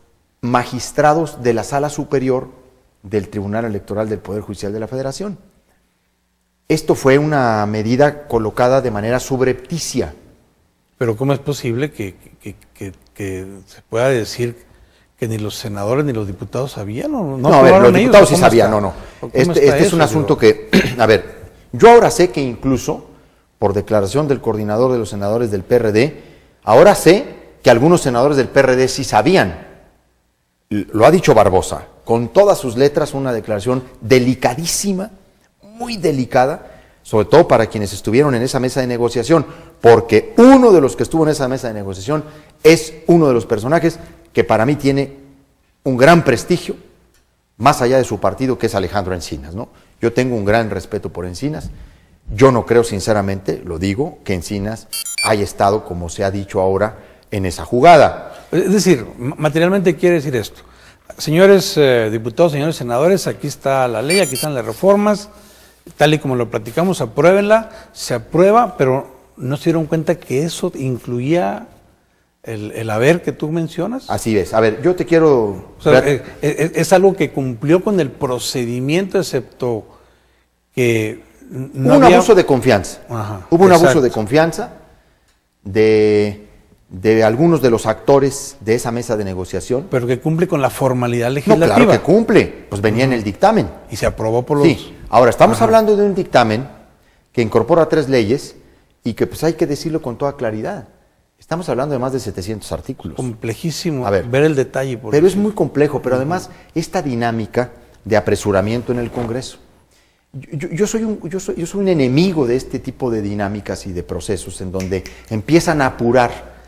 [SPEAKER 2] magistrados de la Sala Superior del Tribunal Electoral del Poder Judicial de la Federación. Esto fue una medida colocada de manera subrepticia.
[SPEAKER 1] Pero ¿cómo es posible que se pueda decir que ni los senadores ni los diputados sabían?
[SPEAKER 2] No, a ver, los diputados sí sabían, no. Este es un asunto que, a ver, yo ahora sé que incluso, por declaración del coordinador de los senadores del PRD, ahora sé que algunos senadores del PRD sí sabían. Lo ha dicho Barbosa, con todas sus letras, una declaración delicadísima, muy delicada, sobre todo para quienes estuvieron en esa mesa de negociación, porque uno de los que estuvo en esa mesa de negociación es uno de los personajes que para mí tiene un gran prestigio, más allá de su partido, que es Alejandro Encinas, ¿no? Yo tengo un gran respeto por Encinas. Yo no creo, sinceramente, lo digo, que Encinas haya estado, como se ha dicho ahora, en esa jugada.
[SPEAKER 1] Es decir, materialmente quiere decir esto. Señores diputados, señores senadores, aquí está la ley, aquí están las reformas, tal y como lo platicamos, apruébenla, se aprueba, pero no se dieron cuenta que eso incluía el haber que tú mencionas.
[SPEAKER 2] Así es. A ver, yo te quiero...
[SPEAKER 1] O sea, es algo que cumplió con el procedimiento, excepto que no
[SPEAKER 2] hubo un
[SPEAKER 1] había...
[SPEAKER 2] abuso de confianza.
[SPEAKER 1] Ajá,
[SPEAKER 2] hubo un
[SPEAKER 1] exacto.
[SPEAKER 2] abuso de confianza de algunos de los actores de esa mesa de negociación.
[SPEAKER 1] Pero que cumple con la formalidad
[SPEAKER 2] No,
[SPEAKER 1] legislativa.
[SPEAKER 2] claro que cumple. Pues venía en el dictamen.
[SPEAKER 1] Y se aprobó por los...
[SPEAKER 2] Sí. Ahora, estamos
[SPEAKER 1] Ajá.
[SPEAKER 2] hablando de un dictamen que incorpora 3 leyes y que pues hay que decirlo con toda claridad. Estamos hablando de más de 700 artículos.
[SPEAKER 1] Complejísimo
[SPEAKER 2] A ver,
[SPEAKER 1] el detalle.
[SPEAKER 2] Pero es muy complejo, pero además esta dinámica de apresuramiento en el Congreso. Yo soy un enemigo de este tipo de dinámicas y de procesos en donde empiezan a apurar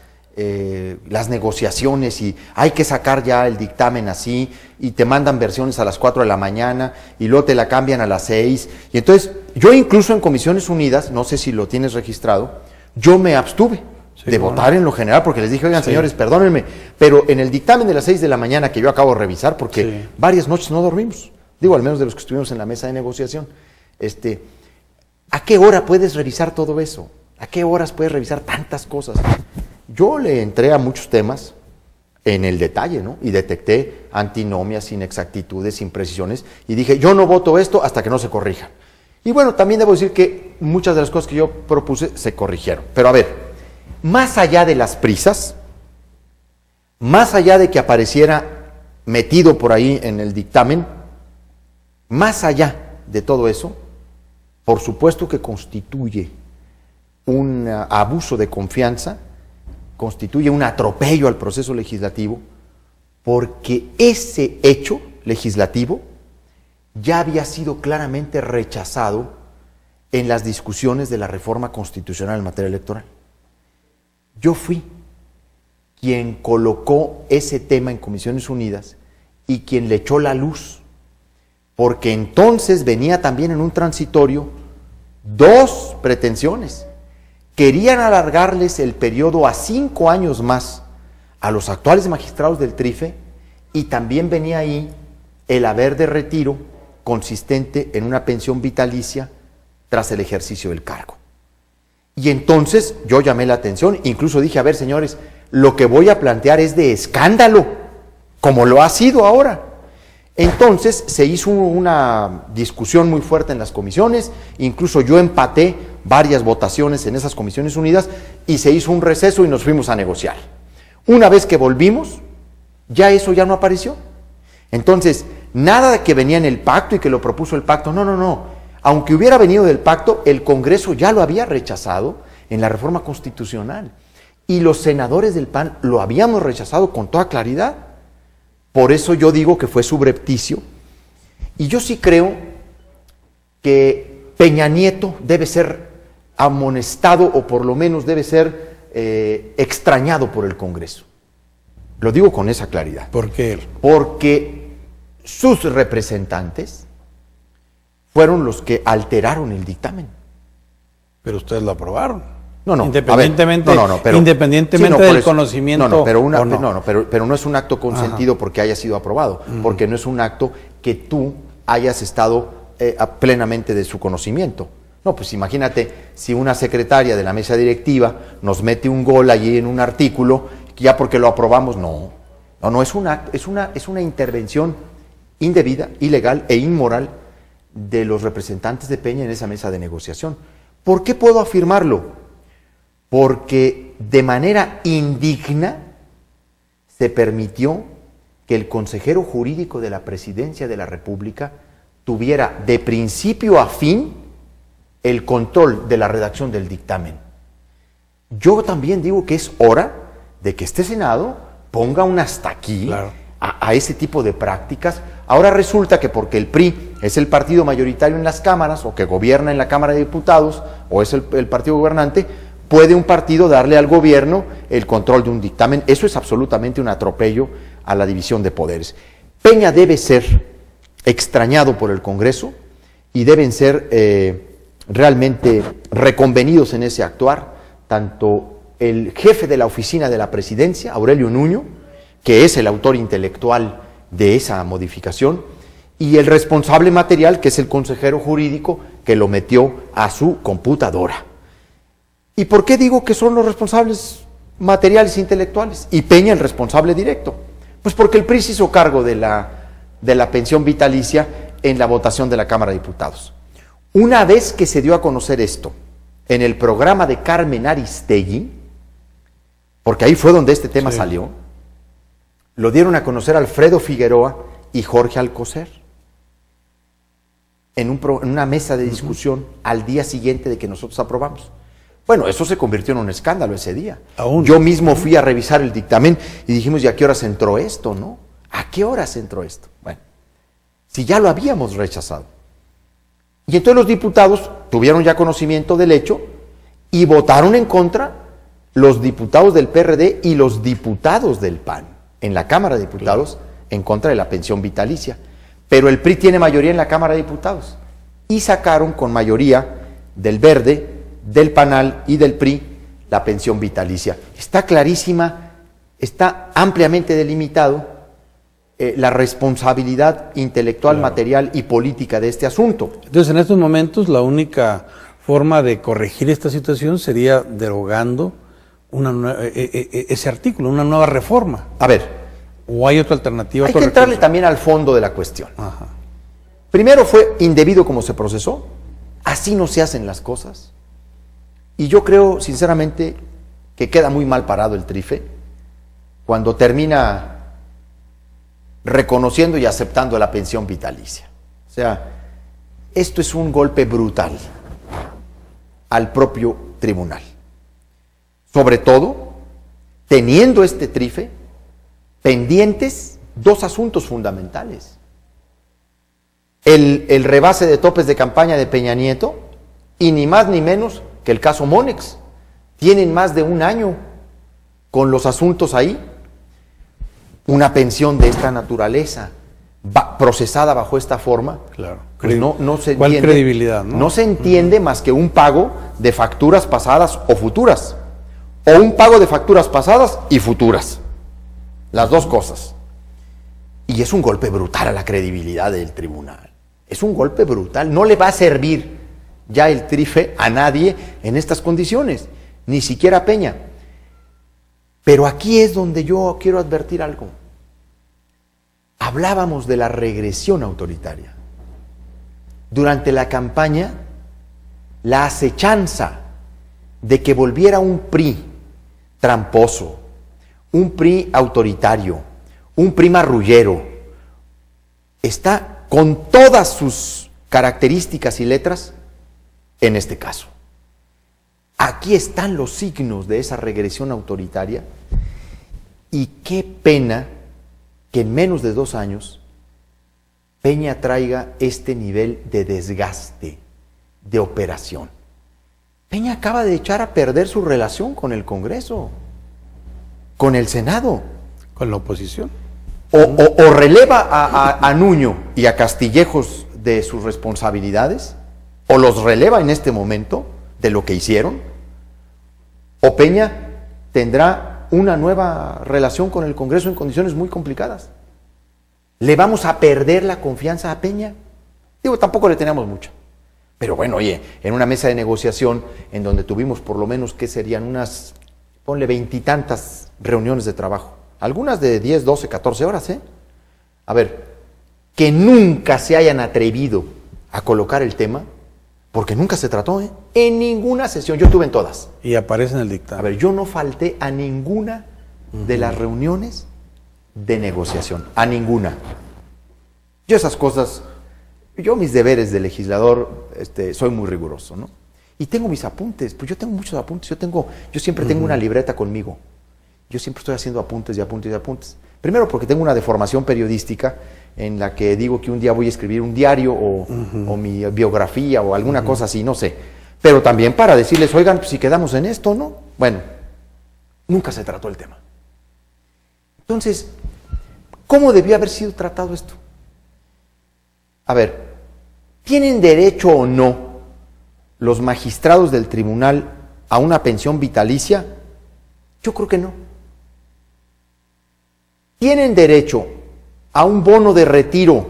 [SPEAKER 2] las negociaciones y hay que sacar ya el dictamen así y te mandan versiones a las 4 de la mañana y luego te la cambian a las 6. Y entonces yo incluso en Comisiones Unidas, no sé si lo tienes registrado, yo me abstuve de votar en lo general porque les dije, oigan señores, perdónenme, pero en el dictamen de las 6 de la mañana que yo acabo de revisar, porque varias noches no dormimos, digo, al menos de los que estuvimos en la mesa de negociación, ¿a qué hora puedes revisar todo eso? ¿A qué horas puedes revisar tantas cosas? Yo le entré a muchos temas en el detalle, ¿no? Y detecté antinomias, inexactitudes, imprecisiones, y dije, yo no voto esto hasta que no se corrija. Y bueno, también debo decir que muchas de las cosas que yo propuse se corrigieron. Pero a ver, más allá de las prisas, más allá de que apareciera metido por ahí en el dictamen, más allá de todo eso, por supuesto que constituye un abuso de confianza, constituye un atropello al proceso legislativo, porque ese hecho legislativo ya había sido claramente rechazado en las discusiones de la reforma constitucional en materia electoral. Yo fui quien colocó ese tema en Comisiones Unidas y quien le echó la luz, porque entonces venía también en un transitorio 2 pretensiones. Querían alargarles el periodo a 5 años más a los actuales magistrados del TRIFE y también venía ahí el haber de retiro consistente en una pensión vitalicia tras el ejercicio del cargo. Y entonces yo llamé la atención, incluso dije, a ver señores, lo que voy a plantear es de escándalo, como lo ha sido ahora. Entonces se hizo una discusión muy fuerte en las comisiones, incluso yo empaté varias votaciones en esas comisiones unidas y se hizo un receso y nos fuimos a negociar. Una vez que volvimos, ya eso ya no apareció. Entonces, nada de que venía en el pacto y que lo propuso el pacto, no, no, no. Aunque hubiera venido del pacto, el Congreso ya lo había rechazado en la reforma constitucional. Y los senadores del PAN lo habíamos rechazado con toda claridad. Por eso yo digo que fue subrepticio. Y yo sí creo que Peña Nieto debe ser amonestado o por lo menos debe ser extrañado por el Congreso. Lo digo con esa claridad.
[SPEAKER 1] ¿Por qué?
[SPEAKER 2] Porque sus representantes fueron los que alteraron el dictamen.
[SPEAKER 1] Pero ustedes lo aprobaron.
[SPEAKER 2] No, no,
[SPEAKER 1] independientemente,
[SPEAKER 2] pero,
[SPEAKER 1] independientemente
[SPEAKER 2] sí,
[SPEAKER 1] del conocimiento.
[SPEAKER 2] Pero no es un acto consentido porque haya sido aprobado, porque no es un acto que tú hayas estado plenamente de su conocimiento. No, pues imagínate si una secretaria de la mesa directiva nos mete un gol allí en un artículo, ya porque lo aprobamos, no, es una intervención indebida, ilegal e inmoral de los representantes de Peña en esa mesa de negociación. ¿Por qué puedo afirmarlo? Porque de manera indigna se permitió que el consejero jurídico de la Presidencia de la República tuviera de principio a fin el control de la redacción del dictamen. Yo también digo que es hora de que este Senado ponga un hasta aquí, claro, a ese tipo de prácticas. Ahora resulta que porque el PRI es el partido mayoritario en las cámaras, o que gobierna en la Cámara de Diputados, o es el partido gobernante, puede un partido darle al gobierno el control de un dictamen. Eso es absolutamente un atropello a la división de poderes. Peña debe ser extrañado por el Congreso y deben ser realmente reconvenidos en ese actuar, tanto el jefe de la oficina de la Presidencia, Aurelio Nuño, que es el autor intelectual de esa modificación, y el responsable material, que es el consejero jurídico que lo metió a su computadora. ¿Y por qué digo que son los responsables materiales e intelectuales? Y Peña el responsable directo. Pues porque el PRI se hizo cargo de la pensión vitalicia en la votación de la Cámara de Diputados. Una vez que se dio a conocer esto en el programa de Carmen Aristegui, porque ahí fue donde este tema salió, lo dieron a conocer Alfredo Figueroa y Jorge Alcocer en una mesa de discusión al día siguiente de que nosotros aprobamos. Bueno, eso se convirtió en un escándalo ese día. Yo mismo fui a revisar el dictamen y dijimos, ¿y a qué horas entró esto, no? ¿A qué horas entró esto? Bueno, si ya lo habíamos rechazado. Y entonces los diputados tuvieron ya conocimiento del hecho y votaron en contra los diputados del PRD y los diputados del PAN en la Cámara de Diputados en contra de la pensión vitalicia. Pero el PRI tiene mayoría en la Cámara de Diputados y sacaron con mayoría del Verde, del PANAL y del PRI la pensión vitalicia. Está clarísima, está ampliamente delimitado la responsabilidad intelectual, material y política de este asunto.
[SPEAKER 1] Entonces, en estos momentos, la única forma de corregir esta situación sería derogando ese artículo, una nueva reforma.
[SPEAKER 2] A ver.
[SPEAKER 1] ¿O hay otra alternativa?
[SPEAKER 2] Hay que entrarle también al fondo de la cuestión. Ajá. Primero, fue indebido como se procesó. Así no se hacen las cosas. Y yo creo, sinceramente, que queda muy mal parado el Trife cuando termina reconociendo y aceptando la pensión vitalicia. O sea, esto es un golpe brutal al propio tribunal. Sobre todo, teniendo este Trife pendientes dos asuntos fundamentales. El rebase de topes de campaña de Peña Nieto y ni más ni menos que el caso Monex. Tienen más de un año con los asuntos ahí. Una pensión de esta naturaleza, procesada bajo esta forma, claro, pues no se entiende.
[SPEAKER 1] ¿Cuál credibilidad?
[SPEAKER 2] No se entiende más que un pago de facturas pasadas o futuras, o un pago de facturas pasadas y futuras, las dos cosas. Y es un golpe brutal a la credibilidad del tribunal. Es un golpe brutal. No le va a servir ya el trife a nadie en estas condiciones, ni siquiera a Peña. Pero aquí es donde yo quiero advertir algo. Hablábamos de la regresión autoritaria. Durante la campaña, la acechanza de que volviera un PRI tramposo, un PRI autoritario, un PRI marrullero, está con todas sus características y letras en este caso. Aquí están los signos de esa regresión autoritaria y qué pena que en menos de 2 años Peña traiga este nivel de desgaste, de operación. Peña acaba de echar a perder su relación con el Congreso, con el Senado.
[SPEAKER 1] Con la oposición.
[SPEAKER 2] O releva a Nuño y a Castillejos de sus responsabilidades, o los releva en este momento de lo que hicieron, o Peña tendrá una nueva relación con el Congreso en condiciones muy complicadas. ¿Le vamos a perder la confianza a Peña? Digo, tampoco le teníamos mucha. Pero bueno, oye, en una mesa de negociación en donde tuvimos por lo menos, ¿qué serían? Unas, ponle 20 y tantas reuniones de trabajo. Algunas de 10, 12, 14 horas, ¿eh? A ver, que nunca se hayan atrevido a colocar el tema, porque nunca se trató, ¿eh? En ninguna sesión, yo estuve en todas.
[SPEAKER 1] Y aparece en el dictamen.
[SPEAKER 2] A ver, yo no falté a ninguna de las reuniones de negociación, a ninguna. Yo esas cosas, yo mis deberes de legislador, soy muy riguroso, ¿no? Y tengo mis apuntes, pues yo tengo muchos apuntes, yo siempre tengo una libreta conmigo. Yo siempre estoy haciendo apuntes y apuntes y apuntes. Primero porque tengo una deformación periodística en la que digo que un día voy a escribir un diario o mi biografía o alguna cosa así, no sé. Pero también para decirles, oigan, pues si quedamos en esto, ¿no? Bueno, nunca se trató el tema. Entonces, ¿cómo debió haber sido tratado esto? A ver, ¿tienen derecho o no los magistrados del tribunal a una pensión vitalicia? Yo creo que no. ¿Tienen derecho a un bono de retiro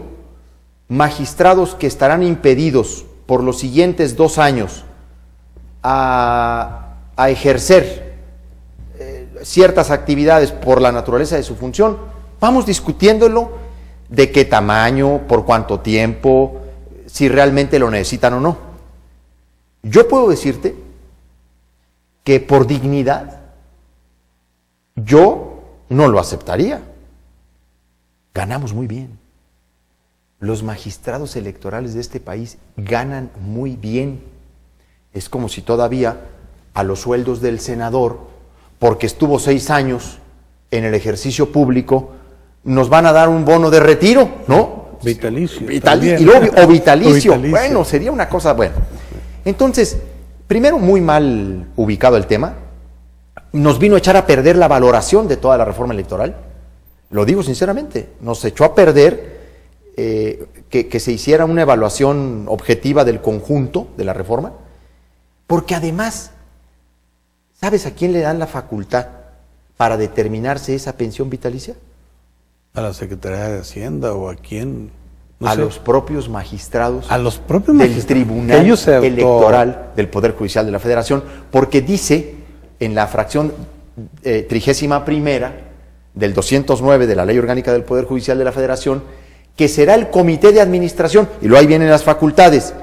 [SPEAKER 2] magistrados que estarán impedidos por los siguientes 2 años a ejercer ciertas actividades por la naturaleza de su función? Vamos discutiéndolo, de qué tamaño, por cuánto tiempo, si realmente lo necesitan o no. Yo puedo decirte que por dignidad yo no lo aceptaría. Ganamos muy bien. Los magistrados electorales de este país ganan muy bien. Es como si todavía a los sueldos del senador, porque estuvo 6 años en el ejercicio público, nos van a dar un bono de retiro, ¿no?
[SPEAKER 1] Vitalicio.
[SPEAKER 2] Y luego, o vitalicio. Bueno, sería una cosa, bueno. Entonces, primero muy mal ubicado el tema. Nos vino a echar a perder la valoración de toda la reforma electoral. Lo digo sinceramente, nos echó a perder que se hiciera una evaluación objetiva del conjunto de la reforma, porque además, ¿sabes a quién le dan la facultad para determinarse esa pensión vitalicia?
[SPEAKER 1] ¿A la Secretaría de Hacienda o a quién?
[SPEAKER 2] A los propios magistrados,
[SPEAKER 1] a los propios
[SPEAKER 2] del Tribunal Electoral del Poder Judicial de la Federación, porque dice en la fracción 31ª del 209 de la Ley Orgánica del Poder Judicial de la Federación, que será el Comité de Administración, y luego ahí vienen las facultades,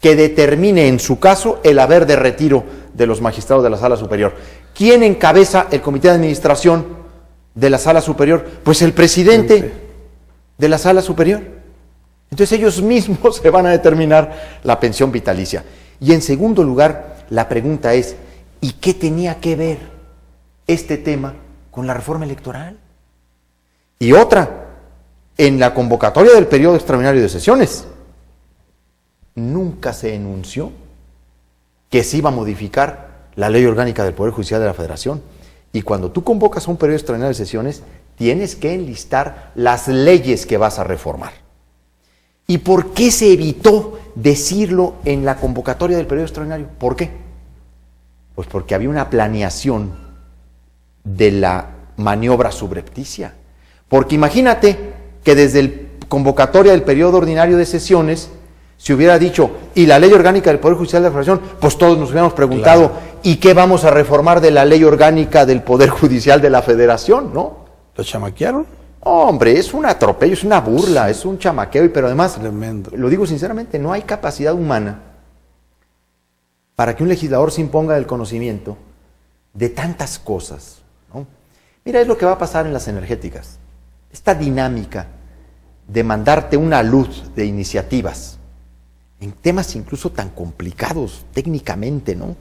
[SPEAKER 2] que determine en su caso el haber de retiro de los magistrados de la Sala Superior. ¿Quién encabeza el Comité de Administración de la Sala Superior? Pues el presidente de la Sala Superior. Entonces ellos mismos se van a determinar la pensión vitalicia. Y en segundo lugar, la pregunta es, ¿y qué tenía que ver este tema con la reforma electoral? Y otra, en la convocatoria del periodo extraordinario de sesiones, nunca se enunció que se iba a modificar la Ley Orgánica del Poder Judicial de la Federación. Y cuando tú convocas a un periodo extraordinario de sesiones, tienes que enlistar las leyes que vas a reformar. ¿Y por qué se evitó decirlo en la convocatoria del periodo extraordinario? ¿Por qué? Pues porque había una planeación de la maniobra subrepticia. Porque imagínate que desde el convocatoria del periodo ordinario de sesiones se hubiera dicho, y la ley orgánica del Poder Judicial de la Federación, pues todos nos hubiéramos preguntado, claro, ¿y qué vamos a reformar de la ley orgánica del Poder Judicial de la Federación, no?
[SPEAKER 1] ¿Lo chamaquearon?
[SPEAKER 2] Hombre, es un atropello, es una burla, es un chamaqueo, pero además,
[SPEAKER 1] tremendo.
[SPEAKER 2] Lo digo sinceramente, no hay capacidad humana para que un legislador se imponga del conocimiento de tantas cosas, ¿no? Mira, es lo que va a pasar en las energéticas. Esta dinámica de mandarte una luz de iniciativas en temas incluso tan complicados técnicamente, ¿no?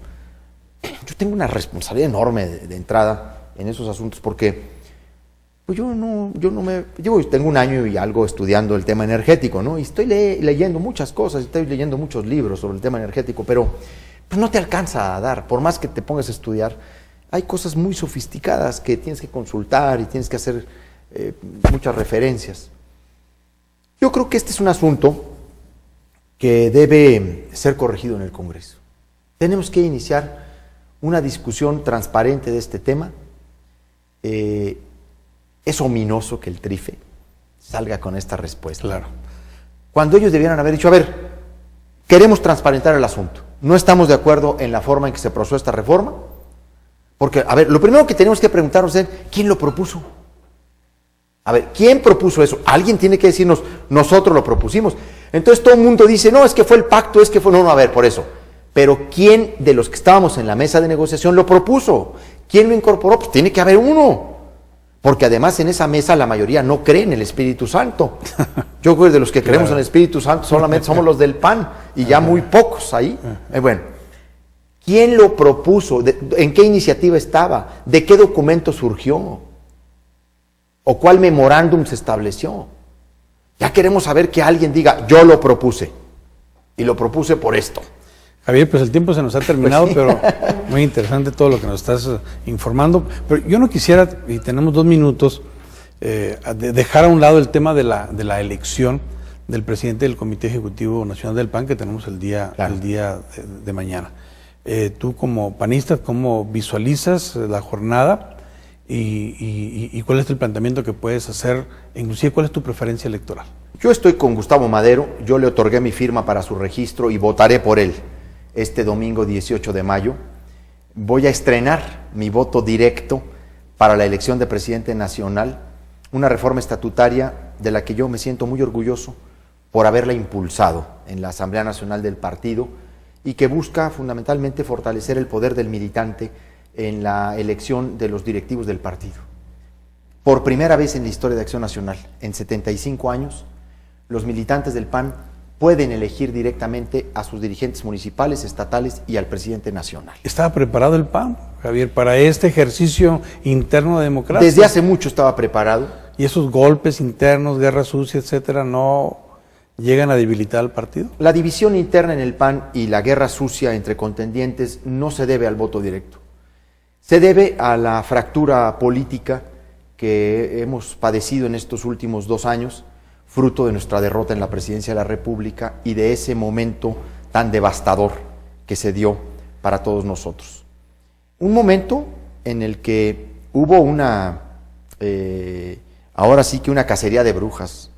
[SPEAKER 2] Yo tengo una responsabilidad enorme de entrada en esos asuntos porque pues tengo un año y algo estudiando el tema energético, ¿no? Y estoy leyendo muchas cosas, estoy leyendo muchos libros sobre el tema energético, pero pues no te alcanza a dar, por más que te pongas a estudiar, hay cosas muy sofisticadas que tienes que consultar y tienes que hacer muchas referencias. Yo creo que este es un asunto que debe ser corregido en el Congreso. Tenemos que iniciar una discusión transparente de este tema. Es ominoso que el TRIFE salga con esta respuesta.
[SPEAKER 1] Claro.
[SPEAKER 2] Cuando ellos debieran haber dicho, a ver, queremos transparentar el asunto. No estamos de acuerdo en la forma en que se procesó esta reforma. Porque, a ver, lo primero que tenemos que preguntarnos es, ¿quién lo propuso? A ver, ¿quién propuso eso? Alguien tiene que decirnos, nosotros lo propusimos. Entonces todo el mundo dice, no, es que fue el pacto, es que fue... No, a ver, por eso. Pero ¿quién de los que estábamos en la mesa de negociación lo propuso? ¿Quién lo incorporó? Pues tiene que haber uno. Porque además en esa mesa la mayoría no cree en el Espíritu Santo. Yo creo que de los que creemos en el Espíritu Santo solamente somos los del PAN y ya muy pocos ahí. Bueno, ¿quién lo propuso? ¿En qué iniciativa estaba? ¿De qué documento surgió? ¿O cuál memorándum se estableció? Ya queremos saber que alguien diga, yo lo propuse, y lo propuse por esto.
[SPEAKER 1] Javier, pues el tiempo se nos ha terminado,
[SPEAKER 2] Pues sí.
[SPEAKER 1] pero muy interesante todo lo que nos estás informando. Pero yo no quisiera, y tenemos 2 minutos, dejar a un lado el tema de la elección del presidente del Comité Ejecutivo Nacional del PAN, que tenemos el día de mañana. Tú como panista, ¿cómo visualizas la jornada? Y cuál es el planteamiento que puedes hacer, inclusive cuál es tu preferencia electoral.
[SPEAKER 2] Yo estoy con Gustavo Madero, yo le otorgué mi firma para su registro y votaré por él este domingo 18 de mayo. Voy a estrenar mi voto directo para la elección de presidente nacional, una reforma estatutaria de la que yo me siento muy orgulloso por haberla impulsado en la Asamblea Nacional del partido y que busca fundamentalmente fortalecer el poder del militante en la elección de los directivos del partido. Por primera vez en la historia de Acción Nacional, en 75 años, los militantes del PAN pueden elegir directamente a sus dirigentes municipales, estatales y al presidente nacional.
[SPEAKER 1] ¿Estaba preparado el PAN, Javier, para este ejercicio interno de democracia?
[SPEAKER 2] Desde hace mucho estaba preparado.
[SPEAKER 1] ¿Y esos golpes internos, guerra sucia, etcétera, no llegan a debilitar al partido?
[SPEAKER 2] La división interna en el PAN y la guerra sucia entre contendientes no se debe al voto directo. Se debe a la fractura política que hemos padecido en estos últimos 2 años, fruto de nuestra derrota en la presidencia de la República y de ese momento tan devastador que se dio para todos nosotros. Un momento en el que hubo ahora sí que una cacería de brujas,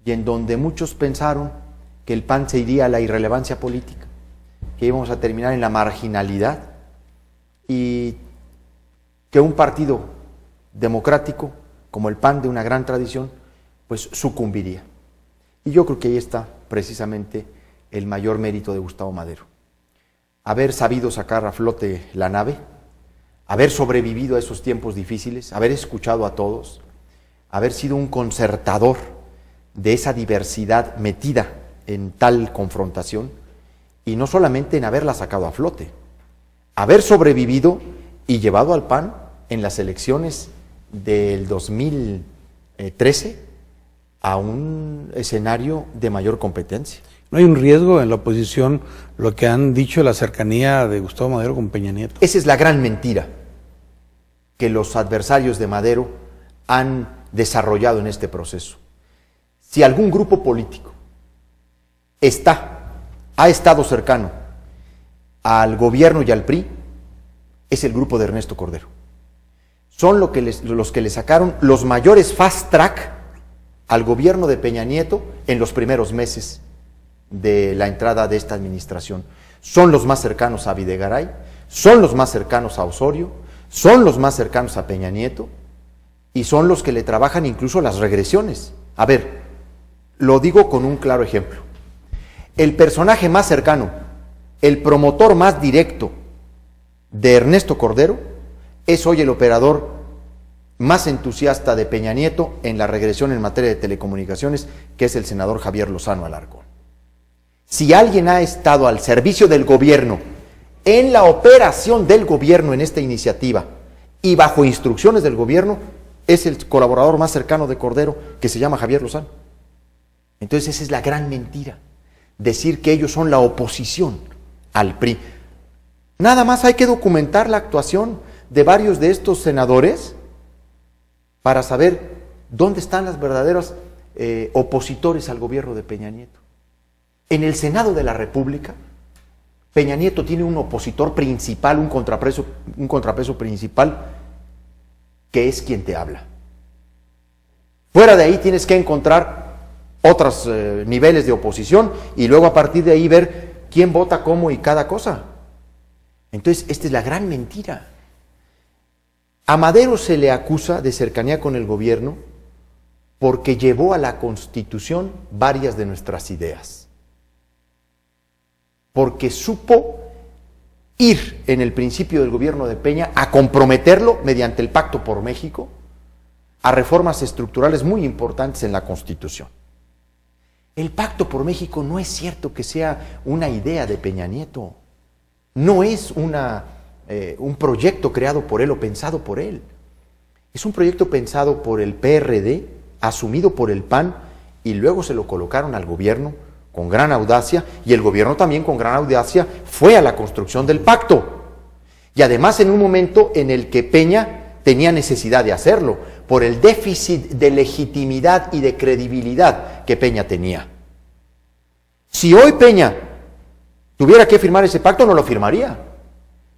[SPEAKER 2] y en donde muchos pensaron que el PAN se iría a la irrelevancia política, que íbamos a terminar en la marginalidad y que un partido democrático como el PAN de una gran tradición pues sucumbiría. Y yo creo que ahí está precisamente el mayor mérito de Gustavo Madero. Haber sabido sacar a flote la nave, haber sobrevivido a esos tiempos difíciles, haber escuchado a todos, haber sido un concertador de esa diversidad metida en tal confrontación, y no solamente en haberla sacado a flote, haber sobrevivido y llevado al PAN en las elecciones del 2013 a un escenario de mayor competencia.
[SPEAKER 1] ¿No hay un riesgo en la oposición lo que han dicho la cercanía de Gustavo Madero con Peña Nieto?
[SPEAKER 2] Esa es la gran mentira que los adversarios de Madero han desarrollado en este proceso. Si algún grupo político ha estado cercano al gobierno y al PRI, es el grupo de Ernesto Cordero. Son los que le sacaron los mayores fast track al gobierno de Peña Nieto en los primeros meses de la entrada de esta administración. Son los más cercanos a Videgaray, son los más cercanos a Osorio, son los más cercanos a Peña Nieto y son los que le trabajan incluso las regresiones. A ver, lo digo con un claro ejemplo. El personaje más cercano, el promotor más directo de Ernesto Cordero es hoy el operador más entusiasta de Peña Nieto en la regresión en materia de telecomunicaciones, que es el senador Javier Lozano Alarcón. Si alguien ha estado al servicio del gobierno, en la operación del gobierno en esta iniciativa y bajo instrucciones del gobierno, es el colaborador más cercano de Cordero, que se llama Javier Lozano. Entonces esa es la gran mentira, decir que ellos son la oposición al PRI. Nada más hay que documentar la actuación de varios de estos senadores para saber dónde están las verdaderas opositores al gobierno de Peña Nieto. En el Senado de la República, Peña Nieto tiene un opositor principal, un contrapeso principal, que es quien te habla. Fuera de ahí tienes que encontrar otros niveles de oposición y luego a partir de ahí ver quién vota cómo y cada cosa. Entonces, esta es la gran mentira. A Madero se le acusa de cercanía con el gobierno porque llevó a la Constitución varias de nuestras ideas. Porque supo ir en el principio del gobierno de Peña a comprometerlo mediante el Pacto por México a reformas estructurales muy importantes en la Constitución. El Pacto por México no es cierto que sea una idea de Peña Nieto, no es un proyecto creado por él o pensado por él. Es un proyecto pensado por el PRD, asumido por el PAN y luego se lo colocaron al gobierno con gran audacia y el gobierno también con gran audacia fue a la construcción del pacto. Y además en un momento en el que Peña tenía necesidad de hacerlo por el déficit de legitimidad y de credibilidad que Peña tenía. Si hoy Peña tuviera que firmar ese pacto, no lo firmaría.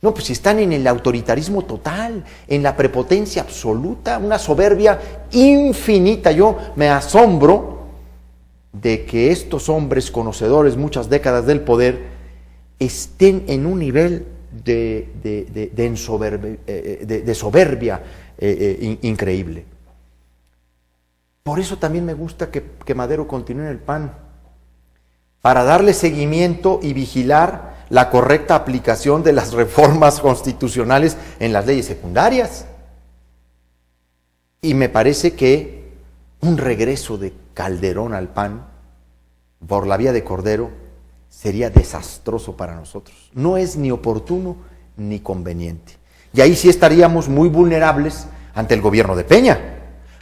[SPEAKER 2] No, pues si están en el autoritarismo total, en la prepotencia absoluta, una soberbia infinita. Yo me asombro de que estos hombres conocedores muchas décadas del poder estén en un nivel de soberbia increíble. Por eso también me gusta que Madero continúe en el PAN, para darle seguimiento y vigilar la correcta aplicación de las reformas constitucionales en las leyes secundarias. Y me parece que un regreso de Calderón al PAN por la vía de Cordero sería desastroso para nosotros. No es ni oportuno ni conveniente. Y ahí sí estaríamos muy vulnerables ante el gobierno de Peña.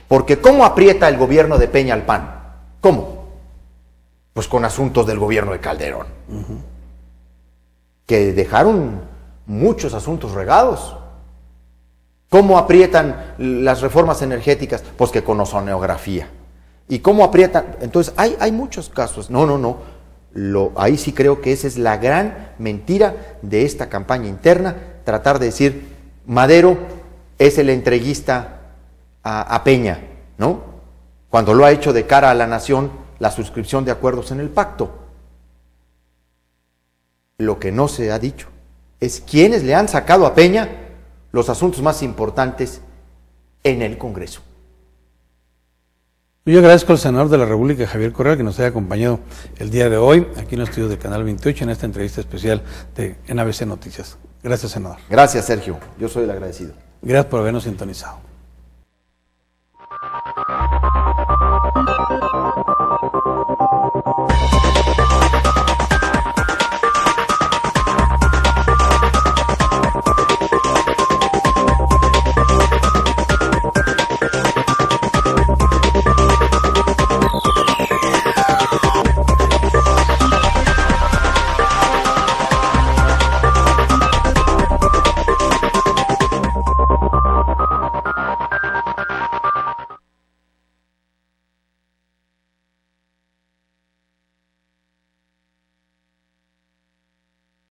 [SPEAKER 2] Porque ¿cómo aprieta el gobierno de Peña al PAN? ¿Cómo? Pues con asuntos del gobierno de Calderón. Que dejaron muchos asuntos regados. ¿Cómo aprietan las reformas energéticas? Pues que con ozoneografía. ¿Y cómo aprietan? Entonces, hay muchos casos. No. Ahí sí creo que esa es la gran mentira de esta campaña interna, tratar de decir, Madero es el entreguista a Peña, ¿no? Cuando lo ha hecho de cara a la nación, la suscripción de acuerdos en el pacto. Lo que no se ha dicho es quiénes le han sacado a Peña los asuntos más importantes en el Congreso.
[SPEAKER 1] Yo agradezco al senador de la República, Javier Correa, que nos haya acompañado el día de hoy aquí en los estudios del Canal 28 en esta entrevista especial en ABC Noticias. Gracias, senador.
[SPEAKER 2] Gracias, Sergio. Yo soy el agradecido.
[SPEAKER 1] Gracias por habernos sintonizado.